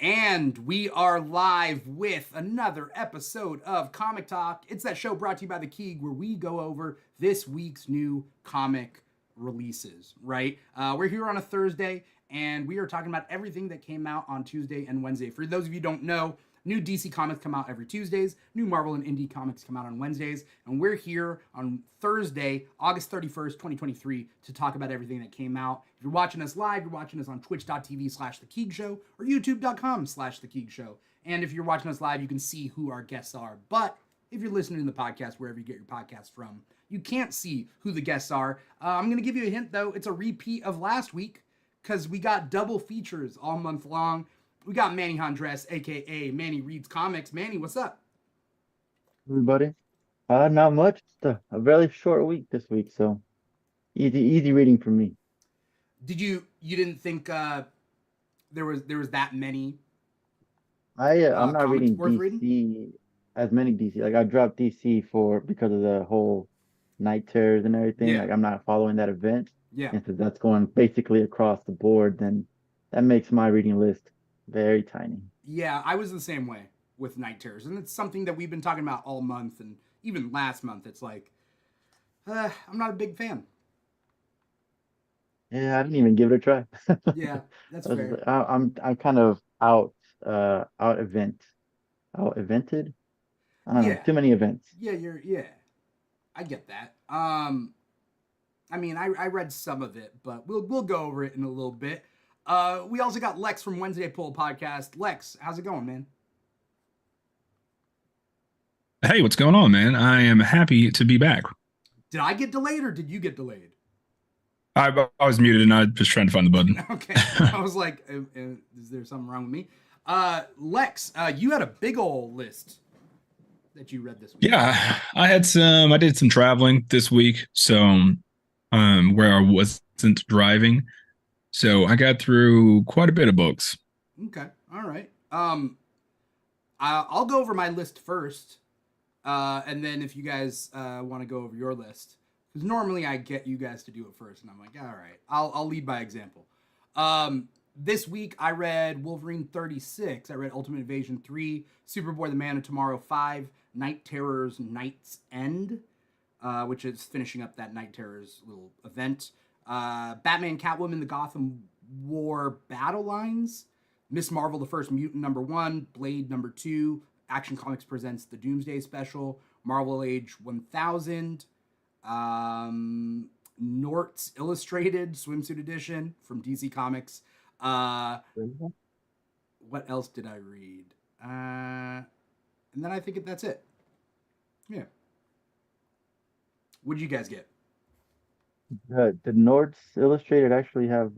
And we are live with another episode of Comic Talk. It's that show brought to you by The Keeg where we go over this week's new comic releases, right? We're here on a Thursday and we are talking about everything that came out on Tuesday and Wednesday. For those of you who don't know, new DC comics come out every Tuesdays, new Marvel and indie comics come out on Wednesdays, and we're here on Thursday, August 31st, 2023, to talk about everything that came out. If you're watching us live, you're watching us on twitch.tv/The Keeg Show or youtube.com/The Keeg Show. And if you're watching us live, you can see who our guests are. But if you're listening to the podcast, wherever you get your podcast from, you can't see who the guests are. I'm going to give you a hint, though. It's a repeat of last week because we got double features all month long. We got Manny Jandres, a.k.a. Manny Reads Comics. Manny, what's up? Everybody. Not much. Just a very short week this week, so easy reading for me. You didn't think there was that many I'm not comics reading worth reading? DC as many DC. Like I dropped DC because of the whole night terrors and everything. Yeah, Like I'm not following that event. yeah. And since that's going basically across the board, then that makes my reading list very tiny. Yeah, I was the same way with Night Terrors. And it's something that we've been talking about all month and even last month. It's like, I'm not a big fan. Yeah, I didn't even give it a try. Yeah, that's I was fair. I'm kind of out evented. I don't know, Yeah, too many events. yeah. I get that. I mean, I read some of it, but we'll go over it in a little bit. We also got Lex from Wednesday Poll Podcast. Lex, how's it going, man? Hey, what's going on, man? I am happy to be back. Did I get delayed or did you get delayed? I was muted and I was just trying to find the button. Okay, I was like, is there something wrong with me? Lex, you had a big old list that you read this week. Yeah, I did some traveling this week, so where I wasn't driving. So I got through quite a bit of books. Okay, all right. I'll go over my list first, and then if you guys want to go over your list, because normally I get you guys to do it first, and I'm like, all right, I'll lead by example. This week I read Wolverine 36. I read Ultimate Invasion 3, Superboy the Man of Tomorrow 5, Night Terrors Night's End, which is finishing up that Night Terrors little event. Batman, Catwoman, the Gotham War Battle Lines, Miss Marvel, the First Mutant #1, Blade #2, Action Comics presents the Doomsday Special, Marvel Age 1000, Nort's Illustrated Swimsuit Edition from DC Comics. What else did I read? And then I think that's it. Yeah. What did you guys get? Did Nord's Illustrated actually have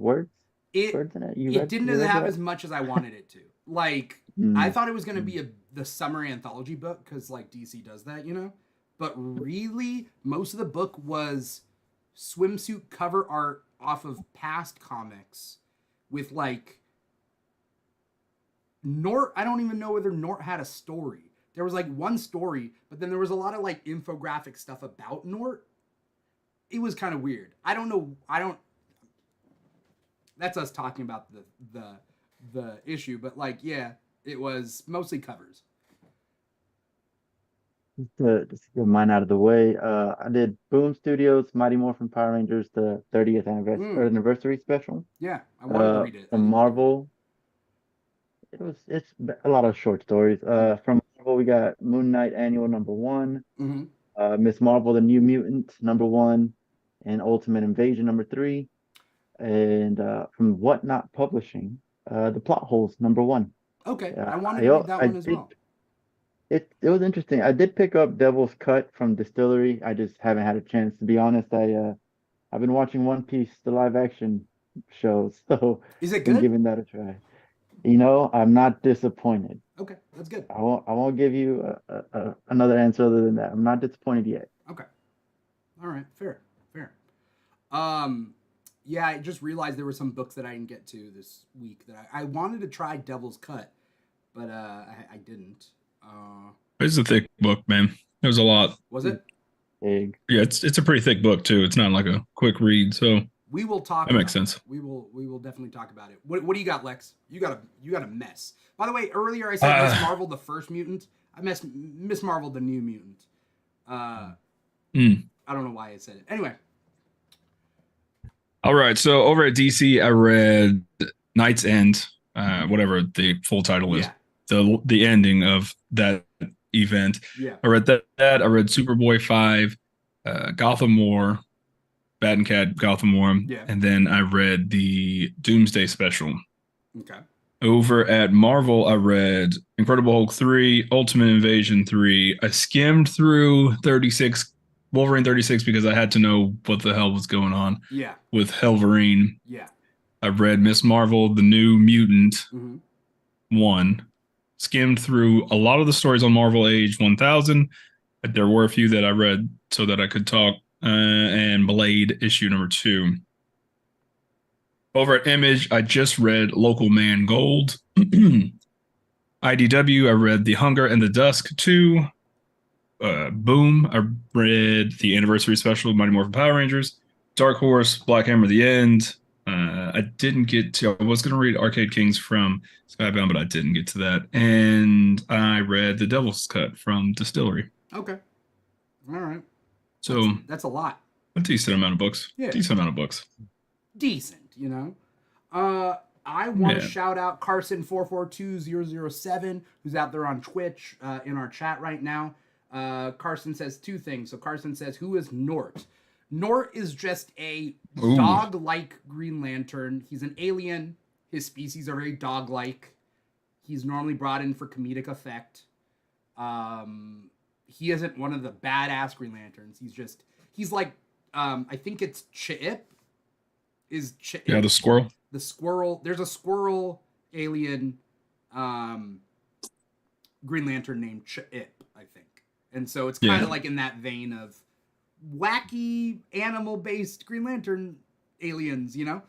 It words in it? You it read didn't you read have that? as much as I wanted it to. Like I Mm, thought it was gonna mm. be the summer anthology book because like DC does that, you know. But really, most of the book was swimsuit cover art off of past comics with like Nort. I don't even know whether Nort had a story. There was like one story, but then there was a lot of like infographic stuff about Nort. It was kind of weird. I don't know. I don't. That's us talking about the issue, but like, yeah, it was mostly covers. Just to get mine out of the way. I did Boom Studios, Mighty Morphin Power Rangers, the 30th Mm, anniversary special. yeah, I wanted to read it. I From didn't get to it. Marvel, it's a lot of short stories. Yeah. From Marvel, we got Moon Knight Annual #1, Mm-hmm. Miss Marvel, the New Mutant #1, and Ultimate Invasion #3. And from Whatnot Publishing, the Plot Holes #1. Okay, I Yeah, wanted to read that I one as did. well. It was interesting. I did pick up Devil's Cut from Distillery. I just haven't had a chance. To be honest, I've been watching One Piece, the live action show, so Is it been good? giving that a try. You know, I'm not disappointed. Okay, that's good. I won't give you another answer other than that. I'm not disappointed yet. Okay, all right, fair. Um, yeah, I just realized there were some books that I didn't get to this week that I wanted to try Devil's Cut, but I didn't. It's a thick book, man. There's a lot. Was it? Big. Yeah, it's a pretty thick book too. It's not like a quick read. So We will talk. That makes about sense. It. We will definitely talk about it. What do you got, Lex? You got a mess. By the way, earlier I said Miss Marvel, the first mutant. I Miss Marvel, the new mutant. I don't know why I said it. Anyway. All right. So over at DC, I read Night's End, whatever the full title is. The ending of that event. Yeah. I read that. I read Superboy 5, Gotham War, Bat and Cat, Gotham War. Yeah. And then I read the Doomsday Special. Okay. Over at Marvel, I read Incredible Hulk 3, Ultimate Invasion 3. I skimmed through 36, Wolverine 36, because I had to know what the hell was going on. Yeah. With Helverine. Yeah. I read Miss Marvel, the New Mutant 1. Skimmed through a lot of the stories on Marvel Age 1000. There were a few that I read so that I could talk. And Blade issue number 2. Over at Image, I just read Local Man Gold. IDW, I read The Hunger and the Dusk 2. Boom, I read the anniversary special of Mighty Morphin Power Rangers. Dark Horse, Black Hammer, The End. I didn't get to, I was going to read Arcade Kings from Skybound, but I didn't get to that. And I read The Devil's Cut from Distillery. Okay. All right. So that's a lot. A decent amount of books. Yeah. Decent amount of books. Decent, you know. I want to shout out Carson442007, who's out there on Twitch in our chat right now. Carson says 2 things. So Carson says, who is Nort? Nort is just a dog-like Green Lantern. He's an alien. His species are very dog-like. He's normally brought in for comedic effect. He isn't one of the badass Green Lanterns. He's like, I think it's Ch'ip. Yeah, the squirrel. The squirrel. There's a squirrel alien Green Lantern named Ch'ip, I think. And so it's kind of like in that vein of wacky animal-based Green Lantern aliens, you know?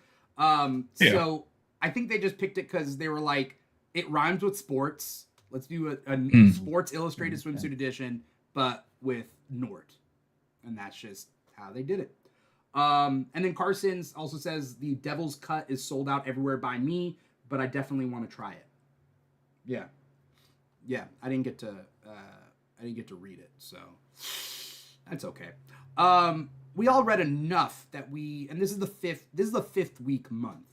So I think they just picked it because they were like, it rhymes with sports. Let's do a sports illustrated swimsuit edition, but with Nort. And that's just how they did it. And then Carson's also says the Devil's Cut is sold out everywhere by me, but I definitely want to try it. Yeah. I didn't get to read it, so that's okay. We all read enough that and this is the fifth week month.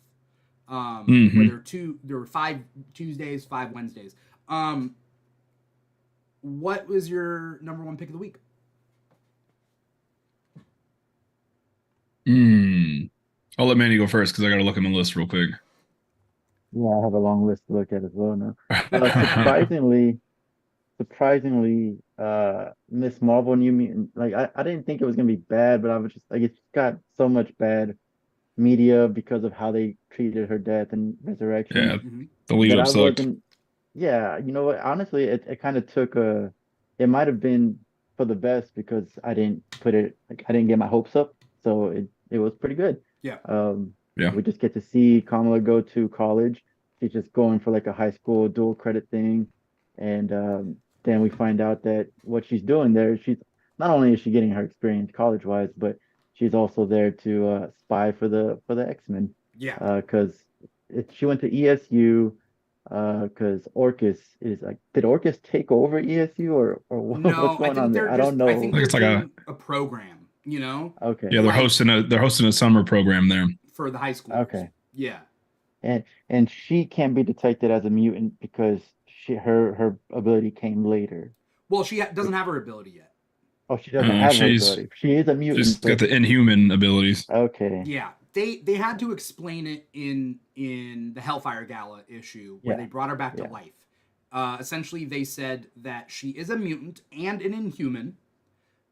Where there were 5 Tuesdays, 5 Wednesdays. What was your number 1 pick of the week? I'll let Manny go first because I got to look at my list real quick. Yeah, I have a long list to look at as well now. Surprisingly, Miss Marvel New Mutant, like I didn't think it was gonna be bad, but I was just like, it's got so much bad media because of how they treated her death and resurrection. Yeah, the lead up sucked. Yeah, you know what? Honestly, it kind of took it might have been for the best because I didn't get my hopes up, so it was pretty good. Yeah. We just get to see Kamala go to college. She's just going for like a high school dual credit thing, and then we find out that what she's doing there, she's not only is she getting her experience college wise, but she's also there to spy for the X-Men. Yeah. Because she went to ESU. Because Orcus is like, did Orcus take over ESU or what's going on there? I don't know. I think it's like a program, you know? Okay. Yeah, they're hosting a summer program there for the high school. Okay. Yeah. And she can't be detected as a mutant because her ability came later. Well, she doesn't have her ability yet. Oh, she doesn't have her ability. She is a mutant. She's got the inhuman abilities. Okay. Yeah. They had to explain it in the Hellfire Gala issue where they brought her back to life. Essentially, they said that she is a mutant and an inhuman,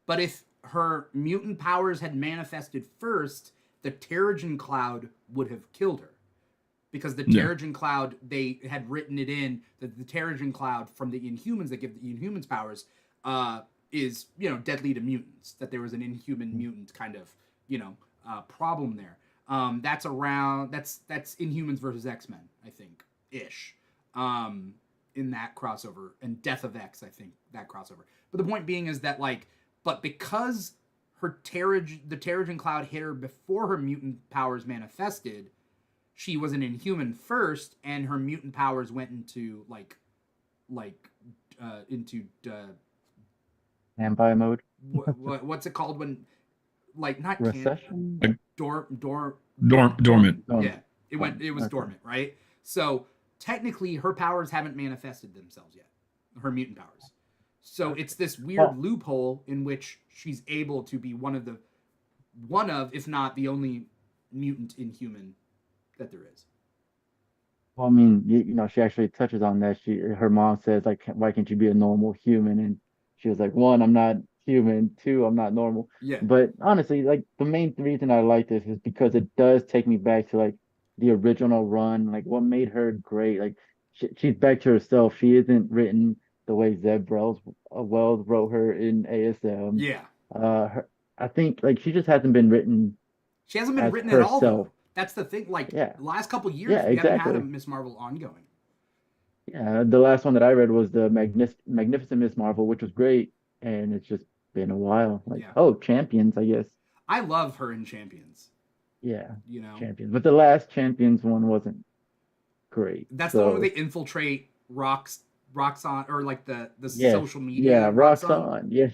but if her mutant powers had manifested first, the Terrigen Cloud would have killed her. Because the Terrigen Cloud, they had written it in that the Terrigen Cloud from the Inhumans that give the Inhumans powers is, deadly to mutants. That there was an inhuman mutant kind of, problem there. That's Inhumans versus X-Men, I think, ish. In that crossover, and Death of X, I think, that crossover. But the point being is that, but because the Terrigen Cloud hit her before her mutant powers manifested. She was an Inhuman first, and her mutant powers went into like into Standby mode. what's it called when like not can Recession. Like dormant. dormant. Yeah, Dormant. it was Okay. dormant, right? So technically, her powers haven't manifested themselves yet. Her mutant powers. So it's this weird Well, loophole in which she's able to be one of, if not the only mutant Inhuman that there is. well, I mean, she actually touches on that. Her mom says, like, why can't you be a normal human? And she was like, one, I'm not human. Two, I'm not normal. Yeah, But honestly, like, the main reason I like this is because it does take me back to like the original run, like what made her great. Like, she's back to herself. She isn't written the way Wells wrote her in ASM. yeah. Her, I think like she just hasn't been written She hasn't been as written at all herself. though. That's the thing. Like Yeah, the last couple yeah, years, we haven't had a exactly. Miss Marvel ongoing. Yeah, the last one that I read was the Magnificent Miss Marvel, which was great, and it's just been a while. Like, Yeah, oh, Champions, I guess. I love her in Champions. Yeah, You know, Champions. But the last Champions one wasn't great. that's the one where they So infiltrate rocks on or like the yes, social media yeah, rocks rocks on. on. Yeah,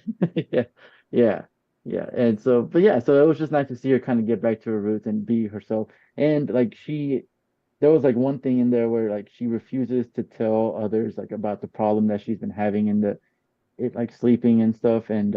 yeah, yeah, yeah. And so, but yeah, so it was just nice to see her kind of get back to her roots and be herself. And like there was like one thing in there where like she refuses to tell others like about the problem that she's been having in the it like sleeping and stuff. And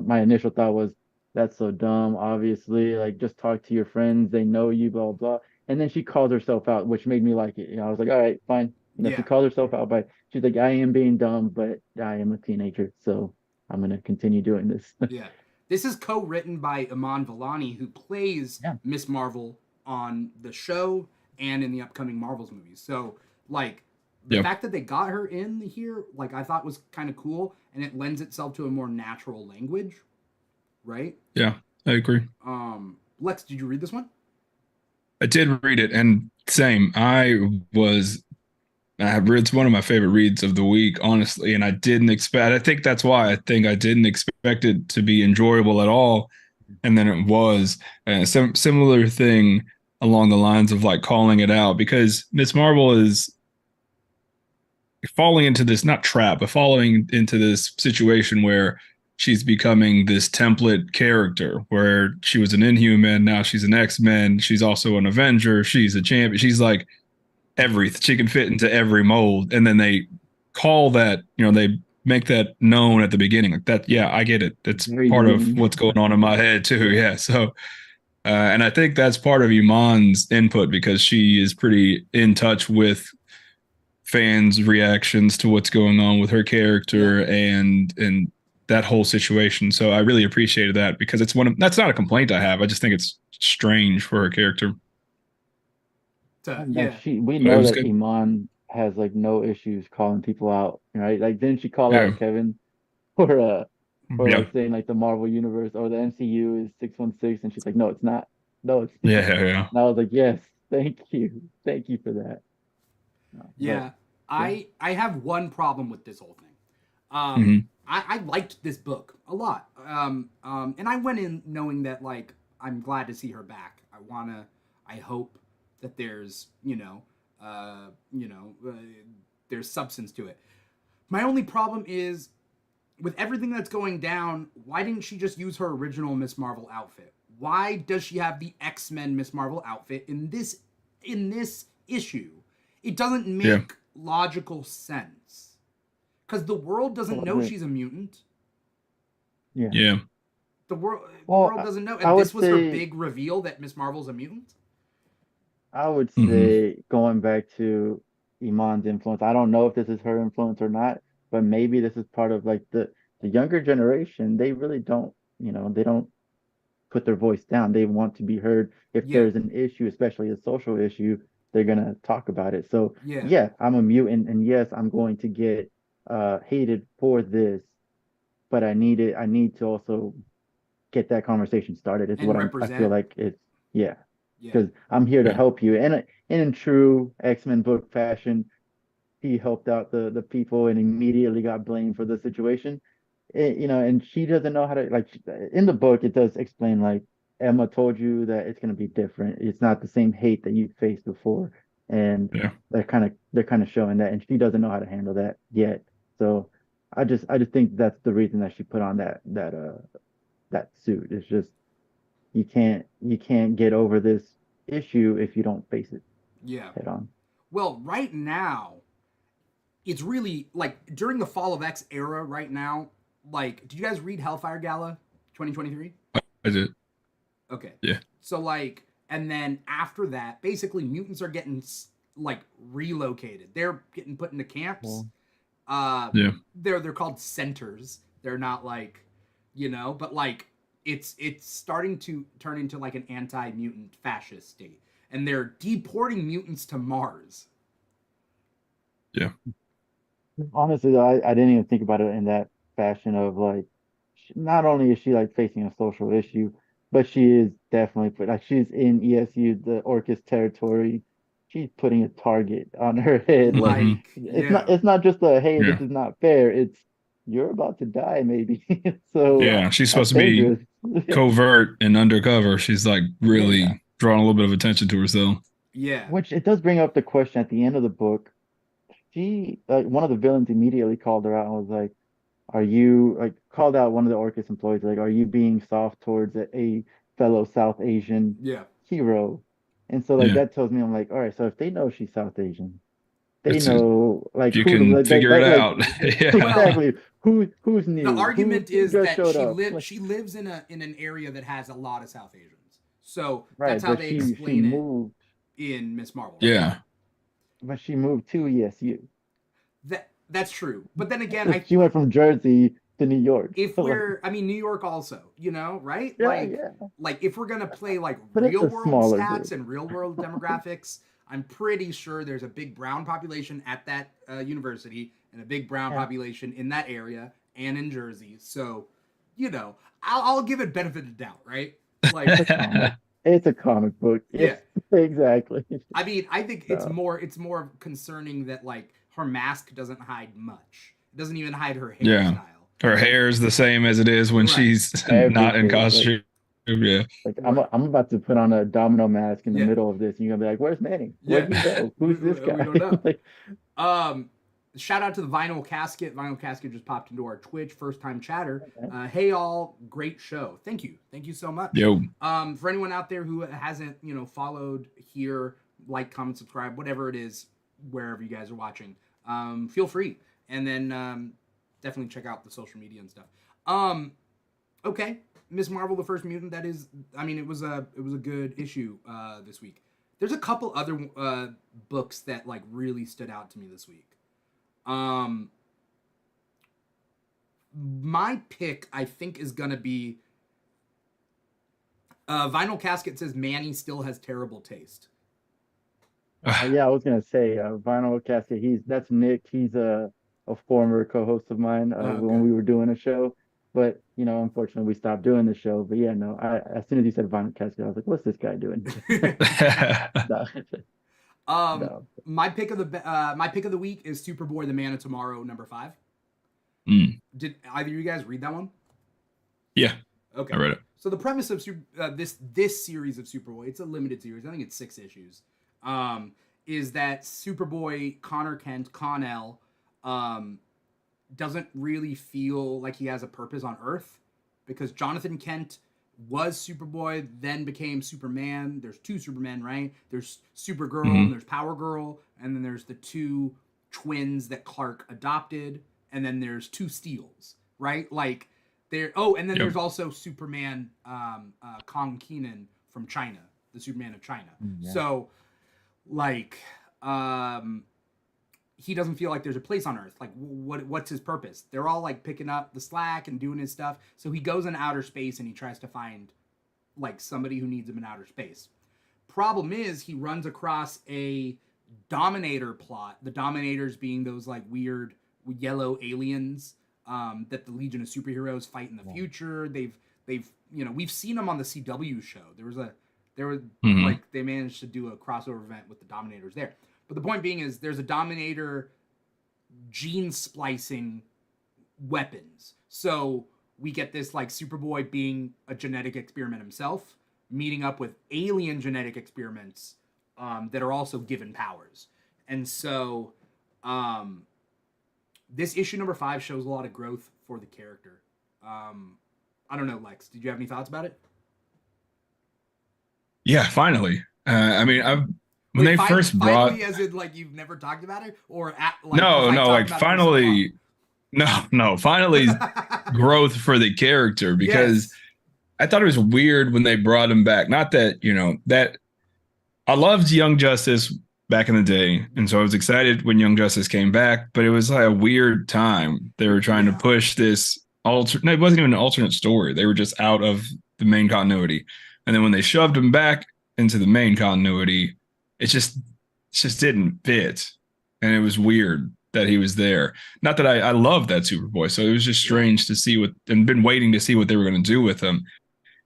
my initial thought was that's so dumb. Obviously, like just talk to your friends. They know you, blah blah. And then she called herself out, which made me like it. I was like, all right, fine. She Yeah, called herself out by she's like, I am being dumb, but I am a teenager, so I'm gonna continue doing this. yeah. This is co-written by Iman Vellani, who plays Yeah. Miss Marvel on the show and in the upcoming Marvels movies. So, like, the Yep. fact that they got her in here, like, I thought was kind of cool, and it lends itself to a more natural language, right? Yeah, I agree. Lex, did you read this one? I did read it, and same. It's one of my favorite reads of the week, honestly, and I didn't expect. I think that's why I think I didn't expect it to be enjoyable at all, and then it was. Some similar thing along the lines of like calling it out because Miss Marvel is falling into this not trap, but falling into this situation where she's becoming this template character where she was an Inhuman, now she's an X-Men, she's also an Avenger, she's a champion, she's like everything. She can fit into every mold, and then they call that, they make that known at the beginning. Like that, yeah, I get it. That's Very part of beginning. what's going on in my head too. Yeah, so. And I think that's part of Iman's input because she is pretty in touch with fans' reactions to what's going on with her character and that whole situation. So I really appreciated that because that's not a complaint I have. I just think it's strange for her character. And, like Yeah, we But it know was that good. Iman has like no issues calling people out, right? Like didn't she call Yeah. out Kevin for Yeah. like saying like the Marvel universe or the MCU is 616 and she's like, no, it's not. No, it's not. Yeah. Yeah. And I was like, yes, thank you. Thank you for that. But yeah. yeah. I have one problem with this whole thing. Hmm. I liked this book a lot. And I went in knowing that like I'm glad to see her back. I hope that there's there's substance to it. My only problem is with everything that's going down. Why didn't she just use her original Miss Marvel outfit? Why does she have the X-Men Miss Marvel outfit in this issue? It doesn't Yeah. make logical sense because the world doesn't Well, know she's a mutant. yeah. Yeah. The Well, world doesn't know, I and would this was her say big reveal that Miss Marvel's a mutant. I would Hmm. say going back to Iman's influence, I don't know if this is her influence or not, but maybe this is part of like the younger generation. They really don't, they don't put their voice down. They want to be heard. If Yeah, there's an issue, especially a social issue, they're gonna talk about it. So yeah, yeah, I'm a mutant, and yes, I'm going to get hated for this, but I need to also get that conversation started. Is and what I feel represent. like it's yeah, Yeah, because I'm here to Yeah. help you. And in true X-Men book fashion, he helped out the people and immediately got blamed for the situation. and she doesn't know how to like. In the book, it does explain like Emma told you that it's gonna be different. It's not the same hate that you faced before, and Yeah. they're kind of showing that, and she doesn't know how to handle that yet. So I just think that's the reason that she put on that suit. It's just you can't get over this issue if you don't face it Yeah. head on. Well, right now, it's really like during the Fall of X era right now. Like, did you guys read Hellfire Gala 2023? I did. Okay. Yeah. So, like, and then after that, basically, mutants are getting, like, relocated. They're getting put into camps. Well, Yeah. They're called centers. They're not like, but like it's starting to turn into like an anti-mutant fascist state, and they're deporting mutants to Mars. Yeah. honestly, though, I didn't even think about it in that fashion of like, not only is she like facing a social issue, but she is definitely like she's in ESU, the Orcus territory. She's putting a target on her head. Like Hmm. Like, it's not yeah, it's not just a hey, this Yeah. is not fair. It's you're about to die, maybe. So yeah, Yeah. She's that's supposed to be dangerous. covert and undercover. She's like Yeah. really drawing a little bit of attention to herself. yeah, Which it does bring up the question at the end of the book. She one of the villains immediately called her out and was like, are you like called out one of the Orcus employees like, are you being soft towards a fellow South Asian yeah. hero? And so like Yeah. that tells me I'm like, all right, so if they know she's South Asian, they It's a, know like you who can like, figure it like out. Yeah. Well, exactly who's the new, argument who is just that showed up. Like, she lives in an area that has a lot of South Asians, so that's right, how but they she explain it moved, in Miss Marvel, right? Yeah. but she moved to ESU. That's true, but then again, I She went from Jersey to New York. if So, like, I mean, New York also, right? yeah, yeah, Like if we're gonna play like but it's real a world smaller stats group. and real world demographics, I'm pretty sure there's a big brown population at that university and a big brown Yeah. population in that area and in Jersey. So, I'll give it benefit of doubt, right? It's Like, a comic. It's a comic book. yeah. It's exactly. I mean, I think So, it's more concerning that like her mask doesn't hide much. It doesn't even hide her Yeah. hairstyle. Her hair is the same as it is when Right. she's not in everything. Like, costume. Yeah. like Right. I'm about to put on a domino mask in the Yeah. middle of this, and you're gonna be like, "Where's Manny? Yeah. Where'd he go? Who's this We guy?" don't know. Like, Um, shout out to the Vinyl Casket. Vinyl Casket just popped into our Twitch, first time chatter. okay. Hey all, great show. Thank you so much. Yo. For anyone out there who hasn't followed here, like, comment, subscribe, whatever it is, wherever you guys are watching, feel free. And then definitely check out the social media and stuff. Okay, Miss Marvel, the First Mutant. That is, I mean, it was a good issue this week. There's a couple other books that like really stood out to me this week. My pick, I think, is gonna be Vinyl Casket says Manny still has terrible taste. Yeah, I was gonna say Vinyl Casket. That's Nick. He's a former co-host of mine when Okay. we were doing a show. But unfortunately, we stopped doing the show. But yeah, no. As soon as you said Vinyl Casket, I was like, "What's this guy doing?" No, no. My pick of the week is Superboy, the Man of Tomorrow, number 5. Mm. Did either of you guys read that one? Yeah. Okay. I read it. So the premise of this series of Superboy, it's a limited series. I think it's 6 issues. Is that Superboy Connor Kent Con-El doesn't really feel like he has a purpose on Earth because Jonathan Kent was Superboy, then became Superman. There's 2 Supermen, right? There's Supergirl and there's Power Girl, and then there's the 2 twins that Clark adopted, and then there's 2 Steels, right? Like there. Oh, and then there's also Superman, Kong Kenan from China, the Superman of China. Yeah. So, like, he doesn't feel like there's a place on Earth. Like, what's his purpose? They're all like picking up the slack and doing his stuff. So he goes in outer space and he tries to find like somebody who needs him in outer space. Problem is, he runs across a Dominator plot. The Dominators being those like weird yellow aliens that the Legion of Superheroes fight in the future. They've we've seen them on the CW show. Like they managed to do a crossover event with the Dominators there. But the point being is there's a Dominator gene splicing weapons. So we get this like Superboy being a genetic experiment himself, meeting up with alien genetic experiments that are also given powers. And so this issue number 5 shows a lot of growth for the character. I don't know, Lex, did you have any thoughts about it? Yeah, finally. I mean, when they first brought, finally, as in like you've never talked about it, or like no, like finally, no, finally growth for the character, because I thought it was weird when they brought him back. Not that, that I loved Young Justice back in the day, and so I was excited when Young Justice came back, but it was like a weird time. They were trying to push this no, it wasn't even an alternate story. They were just out of the main continuity. And then when they shoved him back into the main continuity, it just didn't fit. And it was weird that he was there. Not that I love that Superboy. So it was just strange to see and been waiting to see what they were going to do with him.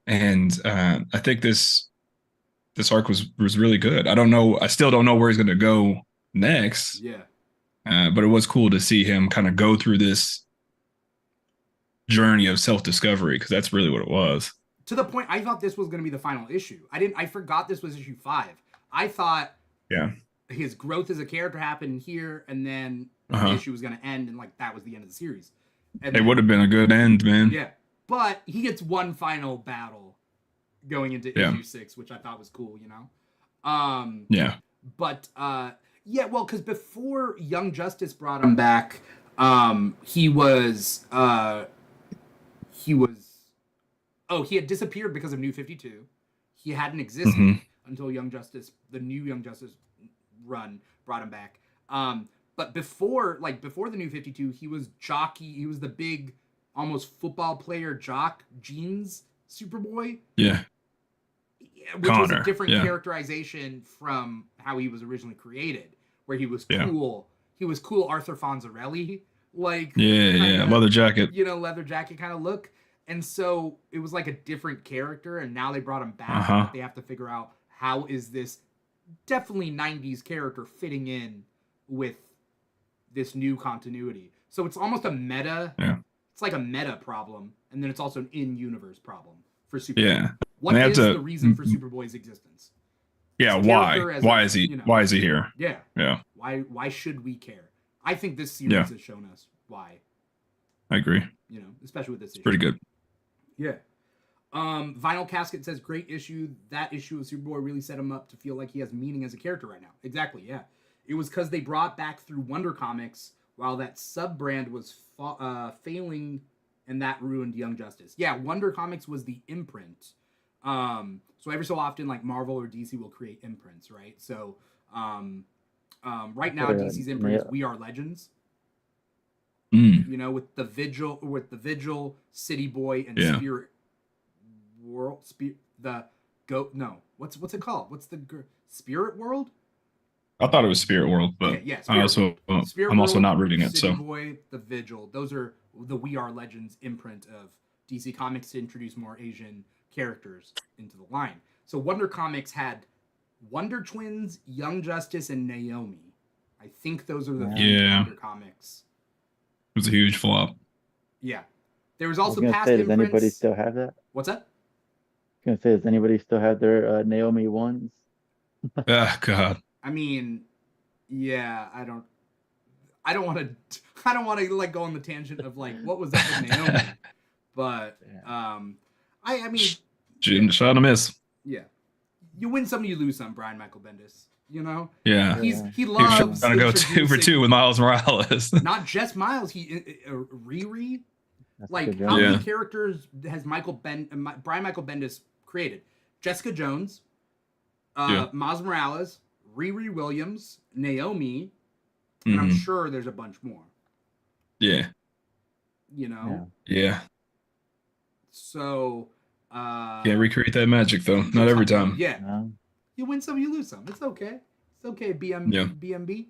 And I think this arc was really good. I still don't know where he's going to go next. Yeah. But it was cool to see him kind of go through this journey of self-discovery, because that's really what it was. To the point, I thought this was going to be the final issue. I forgot this was issue 5. I thought his growth as a character happened here, and then the issue was going to end, and like that was the end of the series. And it would have been a good end, man. Yeah. But he gets one final battle going into issue 6, which I thought was cool, Yeah. But well, because before Young Justice brought him back, he had disappeared because of New 52. He hadn't existed until the new Young Justice run brought him back. But before the New 52, he was the big, almost football player jock jeans Superboy. Yeah. Which was a different characterization from how he was originally created, where he was cool. He was cool Arthur Fonzarelli, leather jacket. Leather jacket kind of look. And so it was like a different character, and now they brought him back. They have to figure out how is this definitely 90s character fitting in with this new continuity. So it's almost a meta. Yeah. It's like a meta problem, and then it's also an in-universe problem for Superboy. Yeah. What is the reason for Superboy's existence? Yeah, why? Why is he here? Yeah. Yeah. Why should we care? I think this series has shown us why. I agree. Especially with this issue. Pretty good. Yeah. Vinyl Casket says, great issue. That issue of Superboy really set him up to feel like he has meaning as a character right now. Exactly, yeah. It was because they brought back through Wonder Comics while that sub-brand was failing, and that ruined Young Justice. Yeah, Wonder Comics was the imprint. So every so often, like Marvel or DC will create imprints, right? So right now, DC's imprint is We Are Legends. With the Vigil, City Boy, and Spirit World. What's it called? What's the Spirit World? I thought it was Spirit World, but I'm also not reading it. City Boy, the Vigil. Those are the We Are Legends imprint of DC Comics to introduce more Asian characters into the line. So Wonder Comics had Wonder Twins, Young Justice, and Naomi. I think those are the Wonder Comics. It was a huge flop. Yeah. There was also past imprints. Does anybody still have that? What's that? I was gonna say, does anybody still have their Naomi ones? Oh God. I mean, yeah, I don't want to like go on the tangent of like what was up with Naomi, but I mean, shot and miss. Yeah, you win some, you lose some. Brian Michael Bendis, Yeah, he loves trying to go 2 for 2 with Miles Morales. Not just Miles, Riri. Like how many characters has Brian Michael Bendis created? Jessica Jones, Miles Morales, Riri Williams, Naomi, and I'm sure there's a bunch more. Yeah. Yeah. So can't recreate that magic though. Not every time. Yeah. You win some, you lose some. It's okay. It's okay, BMB.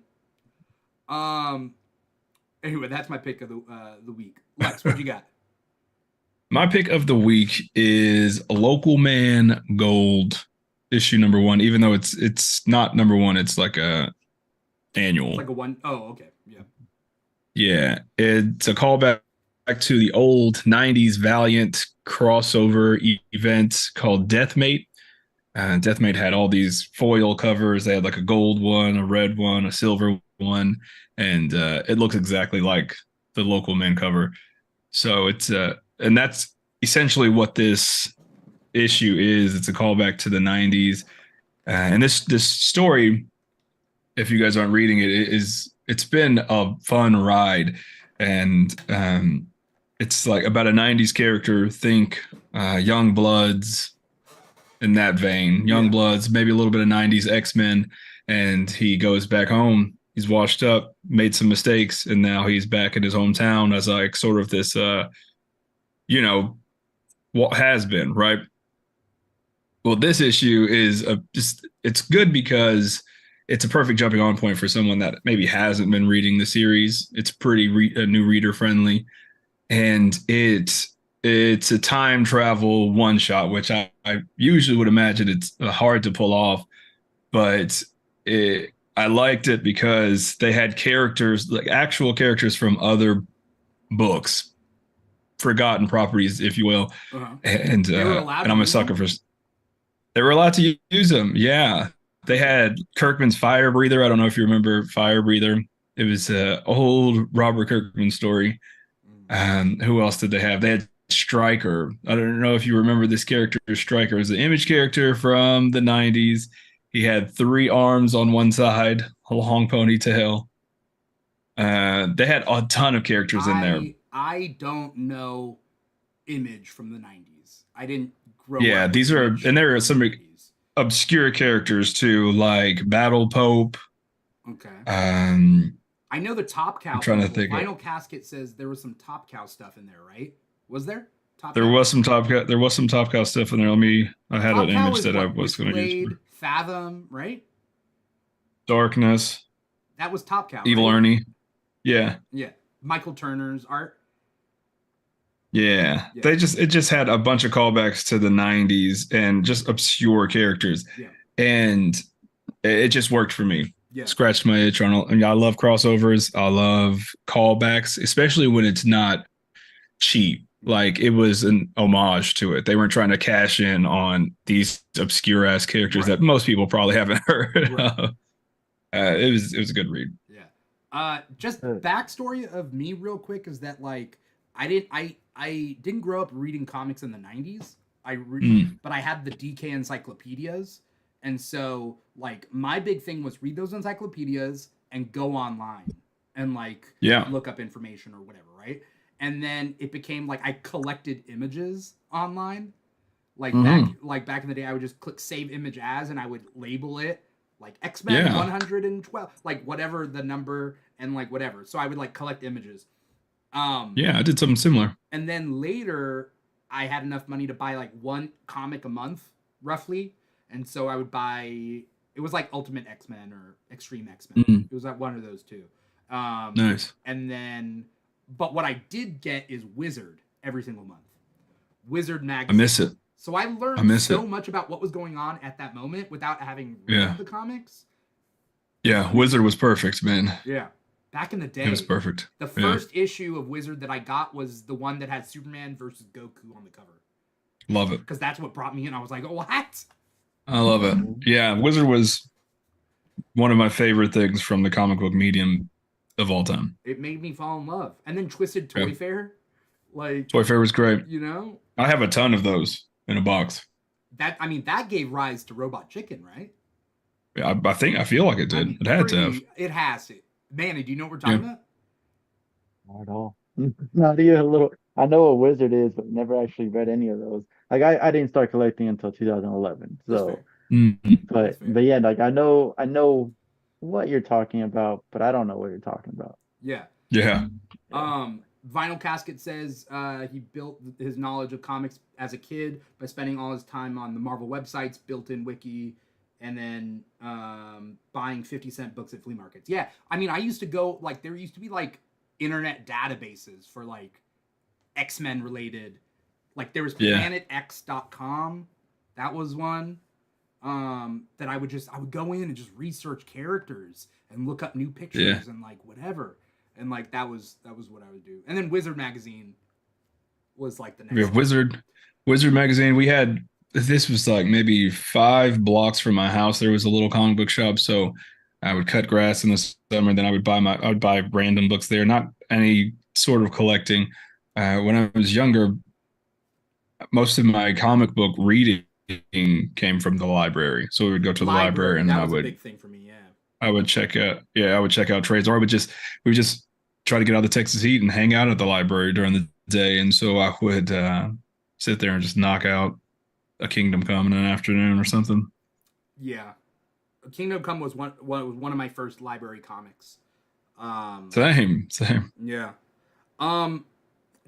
Anyway, that's my pick of the week. Lex, what you got? My pick of the week is Local Man Gold, issue number 1. Even though it's not number 1, it's like a annual. It's like a one. Oh, okay. Yeah. Yeah, it's a callback to the old 90s Valiant crossover event called Deathmate. Deathmate had all these foil covers. They had like a gold one, a red one, a silver one, and it looks exactly like the local men cover. So it's and that's essentially what this issue is. It's a callback to the 90s. And this story, if you guys aren't reading it, it's been a fun ride. And it's like about a 90s character. Think Young Bloods, in that vein. Young Bloods, maybe a little bit of 90s X-Men, and he goes back home. He's washed up, made some mistakes, and now he's back in his hometown as like sort of this what has been, right? Well, this issue is just it's good because it's a perfect jumping on point for someone that maybe hasn't been reading the series. It's pretty new reader friendly, and it's a time travel one shot, which I usually would imagine it's hard to pull off, but I liked it because they had characters, like actual characters from other books, forgotten properties, if you will, and I'm a sucker for. They were allowed to use them, yeah. They had Kirkman's Fire Breather. I don't know if you remember Fire Breather. It was an old Robert Kirkman story. Who else did they have? They had Stryker. I don't know if you remember this character. Stryker is an Image character from the 90s. He had 3 arms on one side, a long ponytail. They had a ton of characters in there. I don't know Image from the 90s. I didn't grow up. Yeah, these are, and there are some obscure characters too, like Battle Pope. Okay. I know the Top Cow. I'm trying to think. Final Casket says there was some Top Cow stuff in there, right? Was there? There was some Top Cow stuff in there. I had an image that I was going to use. Fathom, right? Darkness. That was Top Cow. Evil right? Ernie. Yeah. Yeah. Michael Turner's art. Yeah. It just had a bunch of callbacks to the 90s and just obscure characters. Yeah. And it just worked for me. Yeah. Scratched my itch on. I love crossovers. I love callbacks, especially when it's not cheap. Like it was an homage to it. They weren't trying to cash in on these obscure ass characters that most people probably haven't heard of. It was a good read. Yeah. Just backstory of me real quick is that like I didn't grow up reading comics in the 90s. But I had the DK encyclopedias. And so like my big thing was read those encyclopedias and go online and like look up information or whatever, right? And then it became like I collected images online. Like back in the day, I would just click save image as, and I would label it like X-Men 112, like whatever the number and like whatever. So I would like collect images. I did something similar. And then later, I had enough money to buy like 1 comic a month, roughly. And so I would buy. It was like Ultimate X-Men or Extreme X-Men. It was like one of those two. Nice. And then. But what I did get is Wizard every single month. Wizard magazine. I miss it. So I learned so much about what was going on at that moment without having read the comics. Yeah, Wizard was perfect, man. Yeah. Back in the day. It was perfect. The first issue of Wizard that I got was the one that had Superman versus Goku on the cover. Love it. Because that's what brought me in. I was like, oh, what? I love it. Yeah, Wizard was one of my favorite things from the comic book medium of all time. It made me fall in love. And then Twisted Toy Fair. Like Toy Fair was great. You know? I have a ton of those in a box. That gave rise to Robot Chicken, right? Yeah, I feel like it did. It had to have. It has to. Manny, do you know what we're talking about? Not at all. Not even a little. I know what Wizard is, but never actually read any of those. Like I didn't start collecting until 2011. So but yeah, like I know what you're talking about, but I don't know what you're talking about. Yeah. Yeah. Vinyl Casket says he built his knowledge of comics as a kid by spending all his time on the Marvel websites, built-in wiki, and then buying 50-cent books at flea markets. Yeah, I mean, I used to go, like, there used to be, like, internet databases for, like, X-Men related. Like, there was planetx.com. That was one. That I would go in and just research characters and look up new pictures and, like, whatever. And, like, that was what I would do. And then Wizard Magazine was like the We next have Wizard magazine. We had this was like maybe 5 blocks from my house. There was a little comic book shop, so I would cut grass in the summer. Then I would buy random books there, not any sort of collecting. When I was younger, most of my comic book reading came from the library. So we would go to the library, and then that was a big thing for me. Yeah, I would check out trades, or we would just try to get out of the Texas heat and hang out at the library during the day. And so I would sit there and just knock out a Kingdom Come in an afternoon or something. Yeah, Kingdom Come was one of my first library comics. Same. Yeah.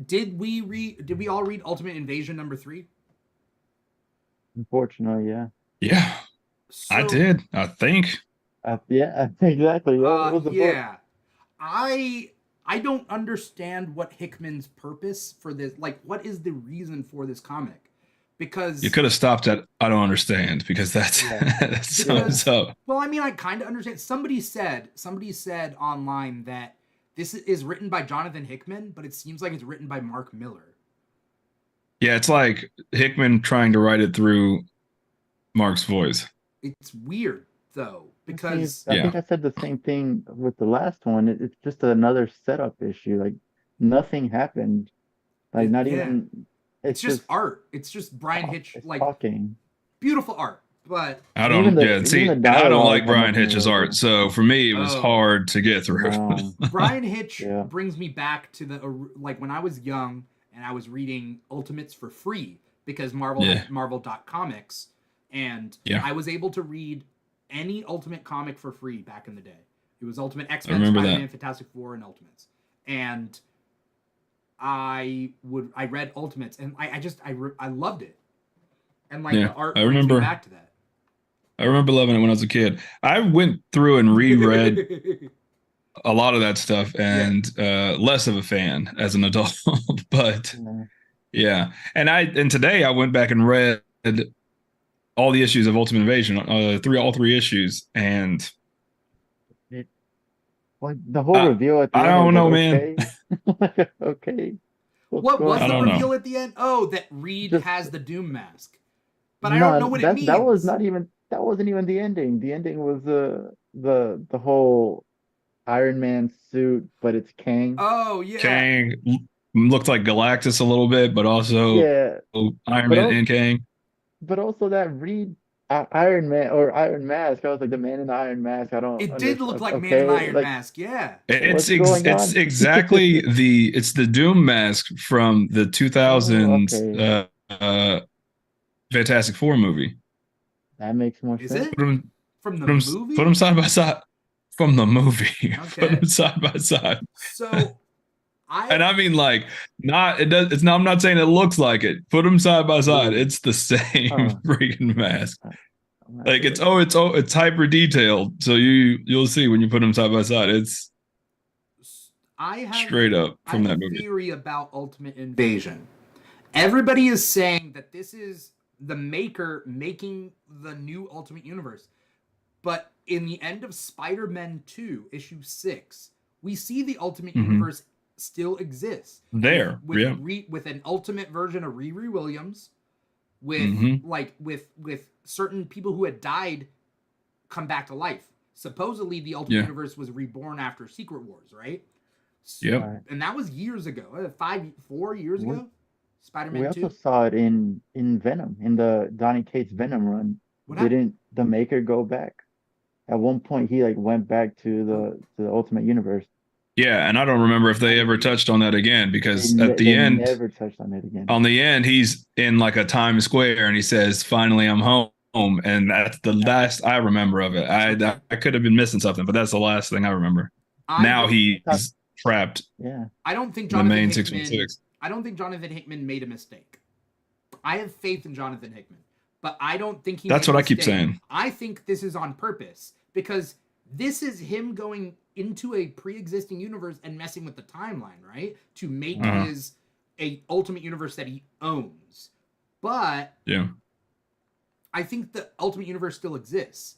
Did we all read Ultimate Invasion #3? Unfortunately, yeah. Yeah, So, I did. I think. Yeah, exactly. Yeah, it was a book. I don't understand what Hickman's purpose for this. Like, what is the reason for this comic? Because You could have stopped at I don't understand, because that's that sums up. Well, I mean, I kind of understand. Somebody said online that this is written by Jonathan Hickman, but it seems like it's written by Mark Miller. Yeah, it's like Hickman trying to write it through Mark's voice. It's weird though, because I think I said the same thing with the last one. It's just another setup issue. Like nothing happened. Like not even. It's just art. It's just Brian Hitch, like talking. Beautiful art, but I don't. And I don't like Brian Hitch's art, so for me it was hard to get through. Brian Hitch brings me back to the like when I was young and I was reading Ultimates for free because Marvel had Marvel.comics, and I was able to read any Ultimate comic for free back in the day. It was Ultimate X-Men, Spider-Man, Fantastic Four, and Ultimates, and I read Ultimates, and I loved it, and like the art brings me back to that. I remember loving it when I was a kid. I went through and reread a lot of that stuff, and less of a fan as an adult. But and today I went back and read all the issues of Ultimate Invasion, all three issues, and like the whole reveal at the end. I don't know, man. Okay. What was the reveal at the end? Oh, that Reed has the Doom mask. But I don't know what it means. That wasn't even the ending. The ending was the whole Iron Man suit, but it's Kang. Oh yeah. Kang looked like Galactus a little bit, but also Iron Man and Kang. But also that Reed Iron Man or Iron Mask. I was like the Man in the Iron Mask. It did look like Man in the Iron Mask. Yeah. It's exactly it's the Doom mask from the 2000s Fantastic Four movie. That makes more sense. Is it? From the movie? Put them side by side. From the movie. Okay. Put them side by side. So I mean, like, I'm not saying it looks like it. Put them side by side. It's the same freaking mask. Like it's hyper detailed. So you'll see when you put them side by side. It's straight up from that movie. Theory about Ultimate Invasion. Everybody is saying that this is the maker making the new Ultimate Universe. But in the end of Spider-Man 2, issue 6, we see the Ultimate Universe still exists. With an Ultimate version of Riri Williams, with certain people who had died come back to life. Supposedly the Ultimate Universe was reborn after Secret Wars, right? Yep. And that was years ago. 4 years ago. Spider-Man 2. We also saw it in Venom, in the Donny Cates Venom run. Didn't the maker go back? At one point he went back to the Ultimate Universe. Yeah, and I don't remember if they ever touched on that again, because at the end, never touched on it again. On the end, he's in like a Times Square and he says, "Finally, I'm home," and that's the last I remember of it. I could have been missing something, but that's the last thing I remember. Now he's trapped. Yeah, I don't think Jonathan Hickman. I don't think Jonathan Hickman made a mistake. I have faith in Jonathan Hickman, but I don't think he. That's what I keep saying. I think this is on purpose, because this is him going into a pre-existing universe and messing with the timeline, right? To make his a Ultimate Universe that he owns. But I think the Ultimate Universe still exists.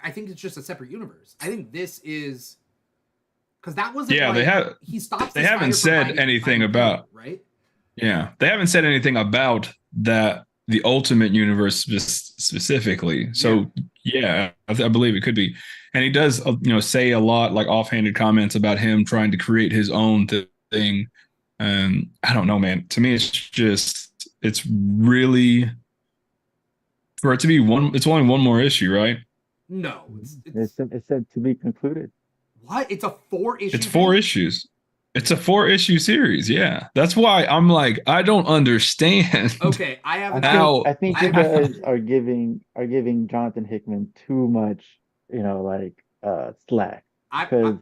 I think it's just a separate universe. I think this is Because that wasn't he stops. They haven't said anything about right. Yeah, they haven't said anything about that the Ultimate Universe specifically. So I believe it could be, and he does say a lot like offhanded comments about him trying to create his own thing. And I don't know, man. To me, it's really for it to be one. It's only one more issue, right? No, it said to be concluded. What? It's a 4-issue. It's 4 issues. It's a 4-issue series. Yeah, that's why I'm like, I don't understand. Okay, I have. I think you guys are giving Jonathan Hickman too much, slack. Because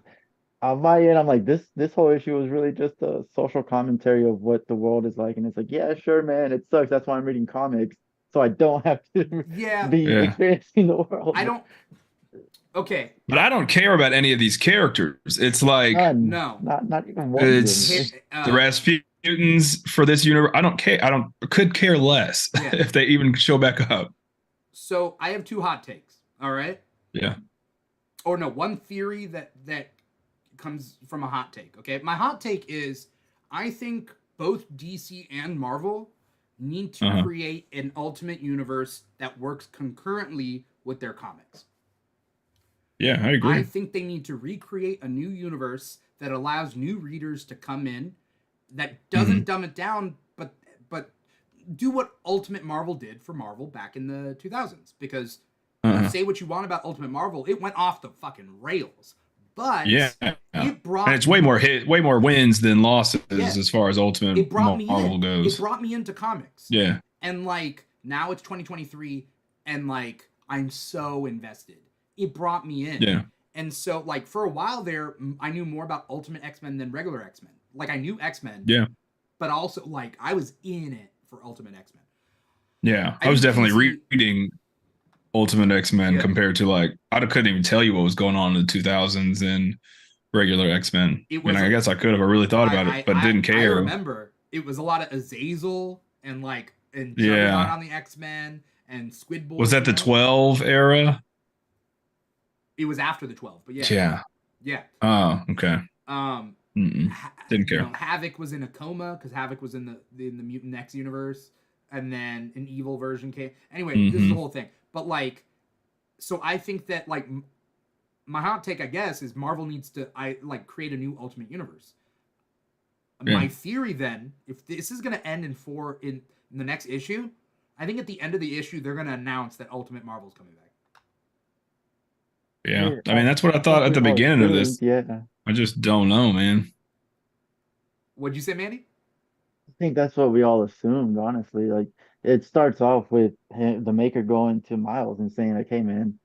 on my end, I'm like, this whole issue was really just a social commentary of what the world is like, and it's like, yeah, sure, man, it sucks. That's why I'm reading comics, so I don't have to be experiencing the world. I don't. Okay. But I don't care about any of these characters. It's like not even one. It's the Rasputins for this universe. I don't care. Could care less if they even show back up. So I have 2 hot takes. All right. Yeah. Or no, one theory that comes from a hot take. Okay. My hot take is I think both DC and Marvel need to create an Ultimate Universe that works concurrently with their comics. Yeah, I agree. I think they need to recreate a new universe that allows new readers to come in, that doesn't dumb it down, but do what Ultimate Marvel did for Marvel back in the 2000s. Because say what you want about Ultimate Marvel, it went off the fucking rails. But it brought, and it's way more wins than losses as far as Ultimate Marvel goes. It brought me into comics. Yeah, and like now it's 2023, and like I'm so invested. It brought me in. Yeah. And so, like, for a while there, I knew more about Ultimate X-Men than regular X-Men. Like, I knew X-Men. Yeah. But also, like, I was in it for Ultimate X-Men. Yeah. I was definitely reading Ultimate X-Men compared to, like, I couldn't even tell you what was going on in the 2000s in regular X-Men. I guess I could have really thought about it, but didn't care. I remember it was a lot of Azazel and Juggernaut on the X-Men and Squid Boy. Was that the 12 era? It was after the 12, but yeah. Oh, okay. Didn't care. Havoc was in a coma because Havoc was in the Mutant X universe, and then an evil version came. Anyway, this is the whole thing. But so I think that my hot take, I guess, is Marvel needs to create a new Ultimate Universe. My theory then, if this is gonna end in the next issue, I think at the end of the issue they're gonna announce that Ultimate Marvel's coming back. Yeah, I mean that's what I thought at the beginning of this. Yeah, I just don't know, man. What'd you say, Manny? I think that's what we all assumed, honestly. Like it starts off with the Maker going to Miles and saying, like, "Hey, man,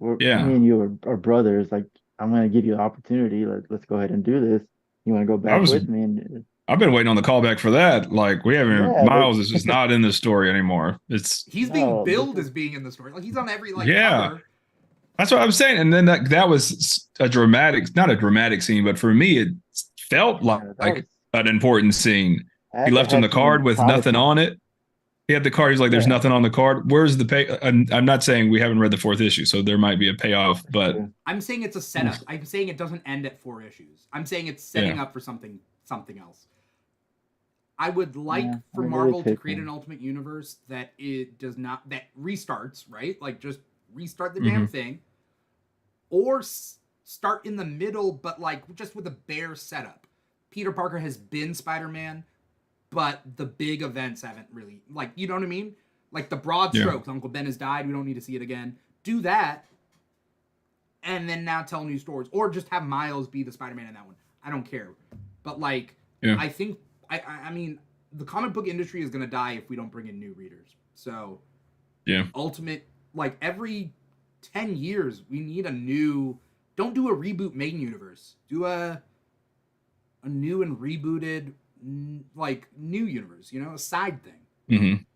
me and you are brothers. Like, I'm gonna give you an opportunity. Let's go ahead and do this. You want to go back with me?" And I've been waiting on the callback for that. Like we haven't. Miles is just not in the story anymore. He's being billed as being in the story. Like he's on every cover. That's what I'm saying. And then that was not a dramatic scene, but for me, it felt like an important scene. He left him the card with nothing on it. He had the card. He's like, there's nothing on the card. Where's the pay? I'm not saying we haven't read the 4th issue, so there might be a payoff, but I'm saying it's a setup. I'm saying it doesn't end at 4 issues. I'm saying it's setting up for something else. I would like for Marvel to create an Ultimate Universe that that restarts, right? Like just restart the damn thing. Or start in the middle, but just with a bare setup. Peter Parker has been Spider-Man, but the big events haven't really, you know what I mean? Like the broad strokes. Uncle Ben has died. We don't need to see it again. Do that. And then now tell new stories. Or just have Miles be the Spider-Man in that one. I don't care. But I think, I mean, the comic book industry is going to die if we don't bring in new readers. So, Ultimate, every 10 years we need a new, don't do a reboot main universe, do a new and rebooted new universe, a side thing.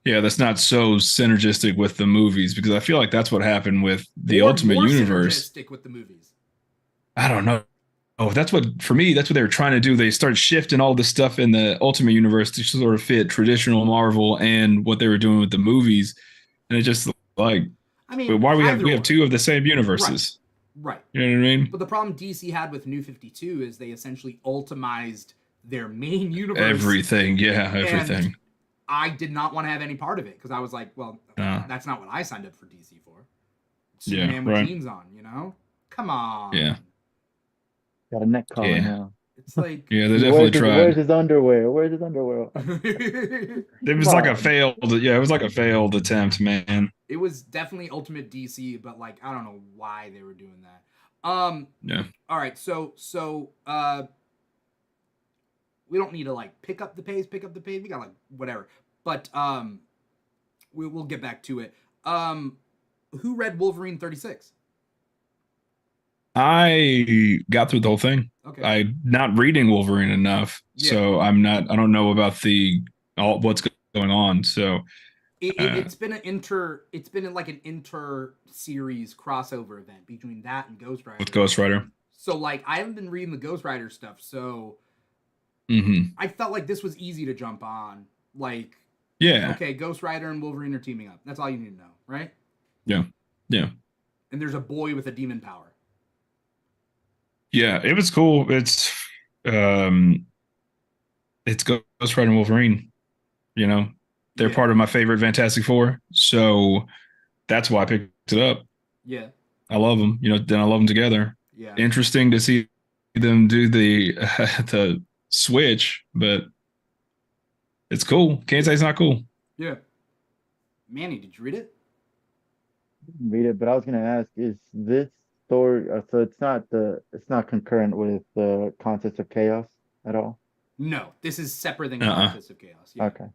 That's not so synergistic with the movies, because I feel like that's what happened with the Ultimate Universe. Synergistic with the movies. I don't know. That's what they were trying to do. They started shifting all this stuff in the Ultimate Universe to sort of fit traditional Marvel and what they were doing with the movies, and it just I mean, why we have 2 of the same universes? Right. You know what I mean? But the problem DC had with New 52 is they essentially ultimized their main universe. Everything. Yeah, everything. And I did not want to have any part of it because I was like, well, that's not what I signed up for DC for. Superman with jeans on, you know? Come on. Yeah. Got a neck collar now. It's like, yeah, they definitely tried. Where's his underwear? Where's his underwear? It was like a failed. Yeah, it was like a failed attempt, man. It was definitely Ultimate DC, but like I don't know why they were doing that. Yeah. All right, so we don't need to like pick up the pace. We got like whatever. But we'll get back to it. Who read Wolverine 36? I got through the whole thing. Okay. I'm not reading Wolverine enough, so I don't know about what's going on. So it's been an inter series crossover event between that and Ghost Rider. With Ghost Rider. So like I haven't been reading the Ghost Rider stuff, so I felt like this was easy to jump on. Like, okay, Ghost Rider and Wolverine are teaming up. That's all you need to know, right? Yeah. And there's a boy with a demon power. Yeah, it was cool. It's Ghost Rider and Wolverine. You know, they're part of my favorite Fantastic Four, so that's why I picked it up. Yeah, I love them. You know, then I love them together. Yeah, interesting to see them do the switch, but it's cool. Can't say it's not cool. Yeah. Manny, did you read it? Read it, but I was gonna ask: is this story? So it's not concurrent with the Contest of Chaos at all? No, this is separate than Contest of Chaos. Yeah. Okay.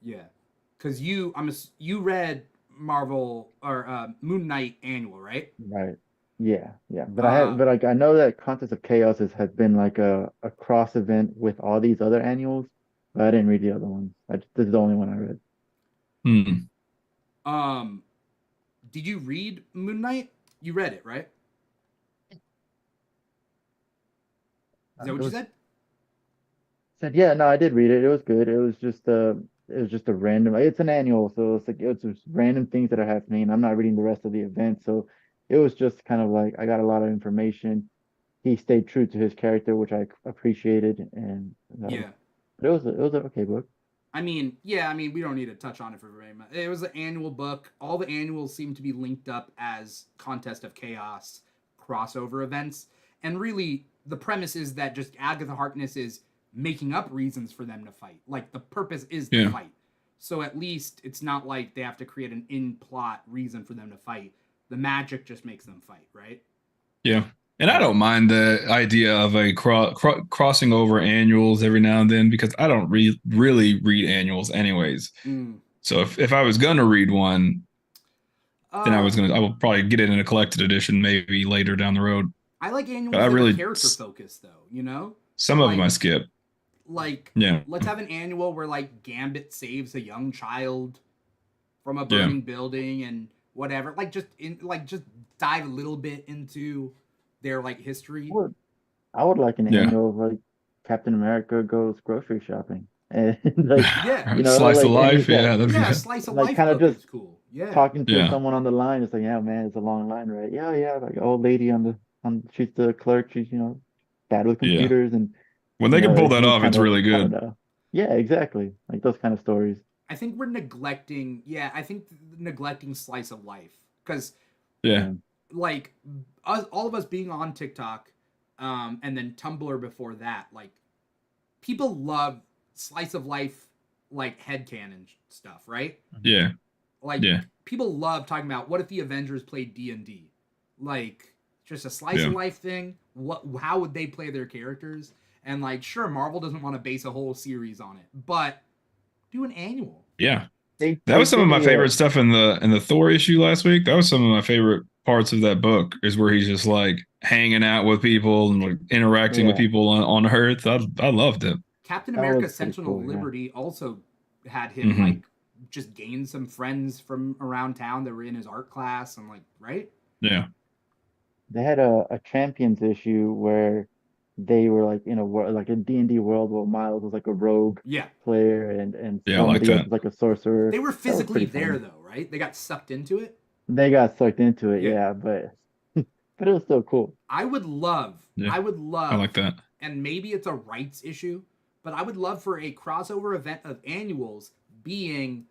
Yeah, because you read Marvel or Moon Knight annual, right? Right. Yeah. But I know that Contest of Chaos has been like a cross event with all these other annuals, but I didn't read the other ones. This is the only one I read. Did you read Moon Knight? You read it, right? Is that what you said? Yeah, no, I did read it. It was good. It was just a random. It's an annual, so it's just random things that are happening. I'm not reading the rest of the event, so it was just kind of like I got a lot of information. He stayed true to his character, which I appreciated, and but it was an okay book. I mean, we don't need to touch on it for very much. It was an annual book. All the annuals seem to be linked up as Contest of Chaos crossover events, and really the premise is that just Agatha Harkness is making up reasons for them to fight. Like the purpose is to fight. So at least it's not like they have to create an in-plot reason for them to fight. The magic just makes them fight, right? Yeah. And I don't mind the idea of a crossing over annuals every now and then because I don't really read annuals anyways. So if I was going to read one, then I will probably get it in a collected edition maybe later down the road. I like annuals that are character focused though, you know? Some of them I skip. Like, let's have an annual where like Gambit saves a young child from a burning building and whatever. Like just dive a little bit into their like history. I would like an annual of like Captain America goes grocery shopping and like slice of life. Slice of life. Kind of just cool. Talking to someone on the line. It's like, yeah, man, it's a long line, right? Yeah. Like old lady she's the clerk. She's bad with computers and. When they can pull that off, it's really good. Yeah, exactly. Like those kind of stories. I think we're neglecting. Yeah, I think neglecting slice of life because. Like all of us being on TikTok, and then Tumblr before that, like people love slice of life, like headcanon stuff, right? Yeah. Like people love talking about what if the Avengers played D&D, like just a slice of life thing. How would they play their characters? And like, sure, Marvel doesn't want to base a whole series on it, but do an annual. Yeah, that was some of my favorite stuff in the Thor issue last week. That was some of my favorite parts of that book. Is where he's just like hanging out with people and like interacting with people on Earth. I loved it. Captain America: Sentinel of Liberty also had him like just gain some friends from around town that were in his art class and like Yeah. They had a Champions issue where they were like in a world like a D&D world where Miles was like a rogue player and somebody else was like a sorcerer. They were physically there though, right? They got sucked into it. They got sucked into it, but but it was still cool. I would love, Yeah, I would I love, like that. and maybe it's a rights issue, but I would love for a crossover event of annuals being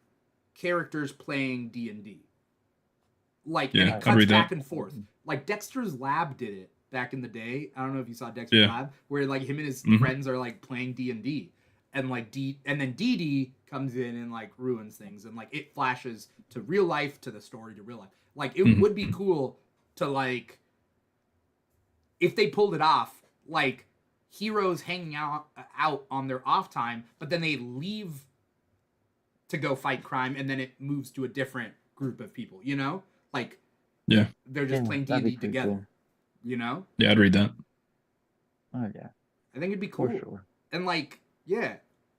characters playing D&D. Like, and Yeah, it I- I'd cuts read back that. and forth. Like Dexter's Lab did it back in the day. I don't know if you saw Dexter's Yeah. Lab, where like him and his Mhm. friends are like playing D&D, and like and then DD comes in and like ruins things, and like it flashes to real life, to the story, to real life. Like it Mhm. would be cool to like, if they pulled it off, like heroes hanging out on their off time, but then they leave to go fight crime, and then it moves to a different group of people. You know, like Yeah, they're just Yeah, playing that'd be D&D pretty together. cool. You know, yeah, I'd read that. Oh yeah, I think it'd be for cool. sure. And like, yeah,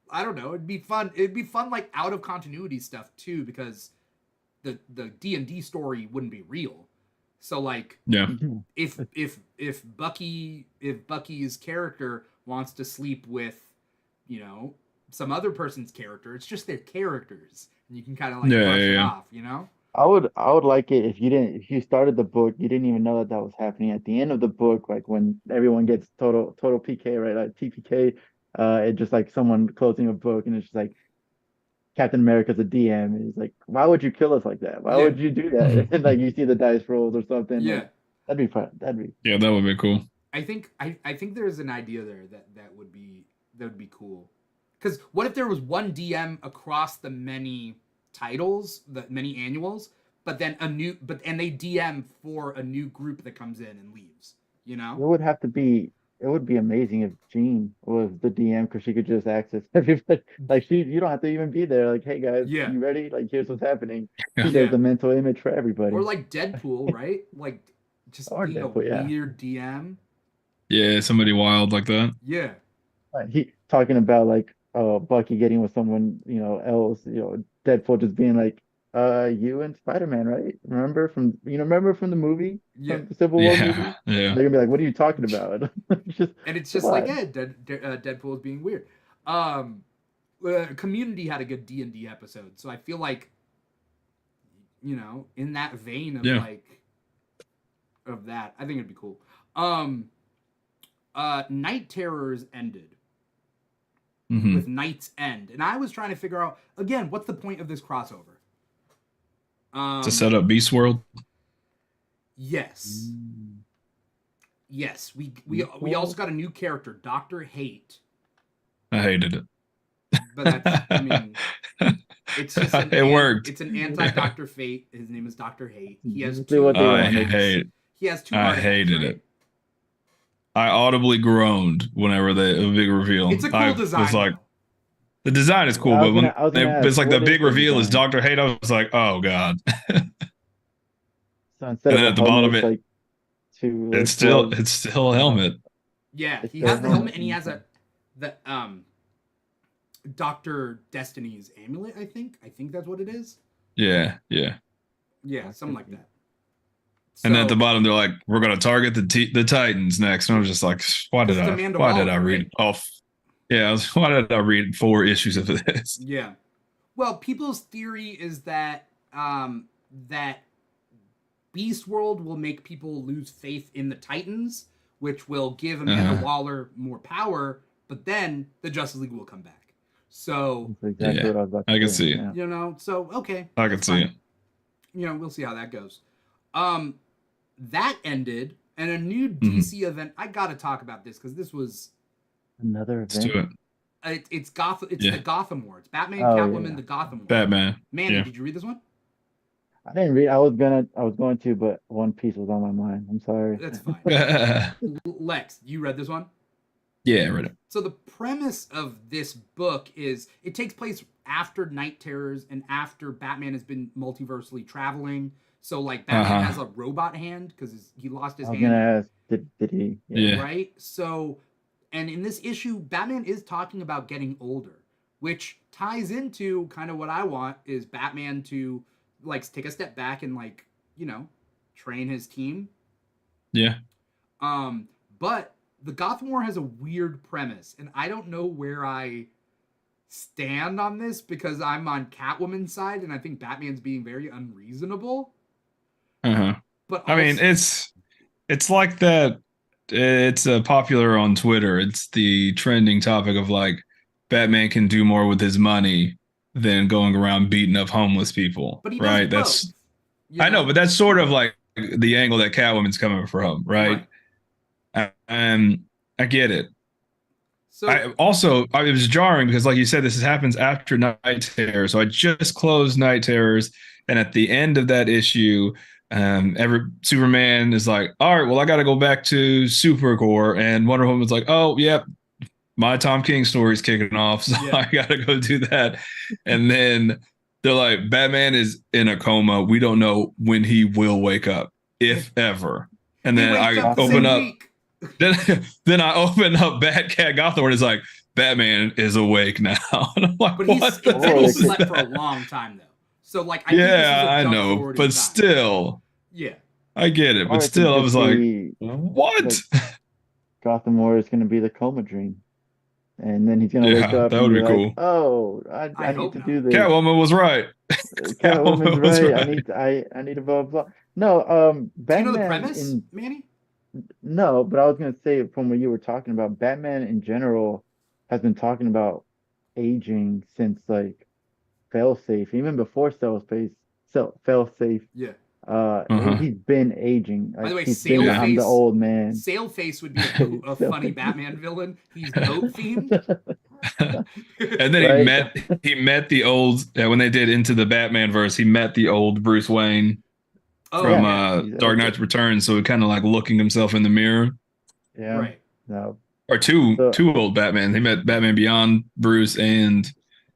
I don't know, it'd be fun. It'd be fun, like out of continuity stuff too, because the D&D story wouldn't be real. So like, Yeah, if Bucky's character wants to sleep with, you know, some other person's character, it's just their characters, and you can kind of like Yeah, brush yeah, it yeah. off, you know? I would like it if you started the book, you didn't even know that was happening at the end of the book, like when everyone gets total PK, right? Like TPK, it just like someone closing a book and it's just like Captain America's a DM and he's like, why would you kill us like that? Why Yeah, would you do that? And like you see the dice rolls or something, yeah. like that'd be fun. That'd be Yeah, that would be cool. I think there's an idea there that would be cool. Because what if there was one DM across the many titles, the many annuals, but then and they DM for a new group that comes in and leaves. You it know? would have to be it would be amazing if Jean was the DM because she could just access everybody. Like you don't have to even be there. Like, hey guys, Yeah, you ready? Like, here's what's happening. Yeah, She does yeah. the mental image for Or everybody. like Deadpool, right? Like just Or being a Deadpool, yeah. weird DM. yeah, somebody wild like that. Yeah, He talking about like Bucky getting with someone, else, Deadpool just being like, you and Spider-Man, right? Remember from the movie, yeah. from the Civil War Yeah, movie? yeah. They're gonna be like, what are you talking about? It's just And it's come just like, on. yeah, Deadpool is being weird. Um, Community had a good D&D episode, so I feel like, you know, in that vein of Yeah. like of that, I think it'd be cool. Night Terrors ended Hmm. with Night's End, and I was trying to figure out again what's the point of this crossover. To set up Beast World. Yes, Mm, yes, we Equal? also got a new character, Doctor Hate, I hated it. but that's, I mean, it's just It worked. it's an anti Doctor Fate. His name is Doctor Hate. He has exactly what they two I wanted. hate. He has two I artifacts, hated right? it. I audibly groaned whenever the big reveal. It's a cool I design. was like, Though. the design is cool, I was but gonna when I was gonna ask, it's like the what is big the reveal is design? Doctor Hate, I was like, oh god. So instead And of then a at the bottom helmet, of it's it, like two like gloves. it's still a Uh, helmet. Yeah, it's he still a has the helmet helmet. and he has Okay. the Doctor Destiny's amulet. I think that's what it is. Yeah, yeah. Yeah, something like that. And then at the So, bottom, they're like, "We're gonna target the Titans next." And I was just like, "Why did Because it's I? Amanda Why did Waller, I read right? off? Yeah, why did I read 4 issues of this?" Yeah. Well, people's theory is that that Beast World will make people lose faith in the Titans, which will give Amanda Waller more power, but then the Justice League will come back. So, That's exactly Yeah, what I was about I to can say. see it. Yeah. you know, so okay. I can that's see fine. it. You know, we'll see how that goes. That ended, and a new Mhm. DC event. I got to talk about this because this was Another Let's do event. it. it's Gotham. It's Yeah. the Gotham War. It's Batman, Oh Catwoman, yeah. the Gotham War. Batman. Manny, Yeah. did you read this one? I didn't read. I was going to, but One Piece was on my mind. I'm sorry. That's fine. Yeah, Lex, you read this one? I read it. So the premise of this book is it takes place after Night Terrors and after Batman has been multiversally traveling. So like Batman has a robot hand because he lost his I was hand. gonna ask, did he? Yeah. Right? So, and in this issue, Batman is talking about getting older, which ties into kind of what I want is Batman to like take a step back and like, you know, train his team. Yeah. But the Gotham War has a weird premise, and I don't know where I stand on this because I'm on Catwoman's side, and I think Batman's being very unreasonable. Uh-huh. But I mean, also- It's like that. It's popular on Twitter. It's the trending topic of like Batman can do more with his money than going around beating up homeless people, But he does right? both. I know, but that's sort of like the angle that Catwoman's coming from, right? Right. I get it. So It was jarring because, like you said, this happens after Night Terror. So I just closed Night Terrors, and at the end of that issue, every Superman is like, "All right, well, I got to go back to Supercore," and Wonder Woman's like, "Oh, yep, my Tom King story's kicking off, so Yeah. I got to go do that." And then they're like, "Batman is in a coma. We don't know when he will wake up, if ever." And he then waked I up the open same up. week. Then I open up Batcat Gotham and it's like Batman is awake now. And I'm like, But what the said hell he is slept for a that? long time though. So like I think this is Yeah, a I jump know, forward in but time. still, Yeah. I get it. Or But it could still, I was just like, be what? like Gotham War is going to be the coma dream, and then he's going to wake Yeah, up that and would be be like, cool. "Oh, I I need hope to not. do this. Catwoman was right. Catwoman's Catwoman was right. right. I need to blah blah." No, Do you know the Batman premise, in Manny? no, but I was going to say from what you were talking about, Batman in general has been talking about aging since like Failsafe, even before Failsafe. Yeah. Uh-huh. He's been aging. By the Like way, he's been the Yeah. I'm the Sailface old man. Sailface would be a funny Batman villain. He's boat themed. And then Right? he met the old when they did Into the Batman verse, he met the old Bruce Wayne Oh from Yeah, yeah. Dark exactly. Knight's Return. So kind of like looking himself in the mirror. Yeah. Right. No. Or two So two old Batman. He met Batman Beyond Bruce and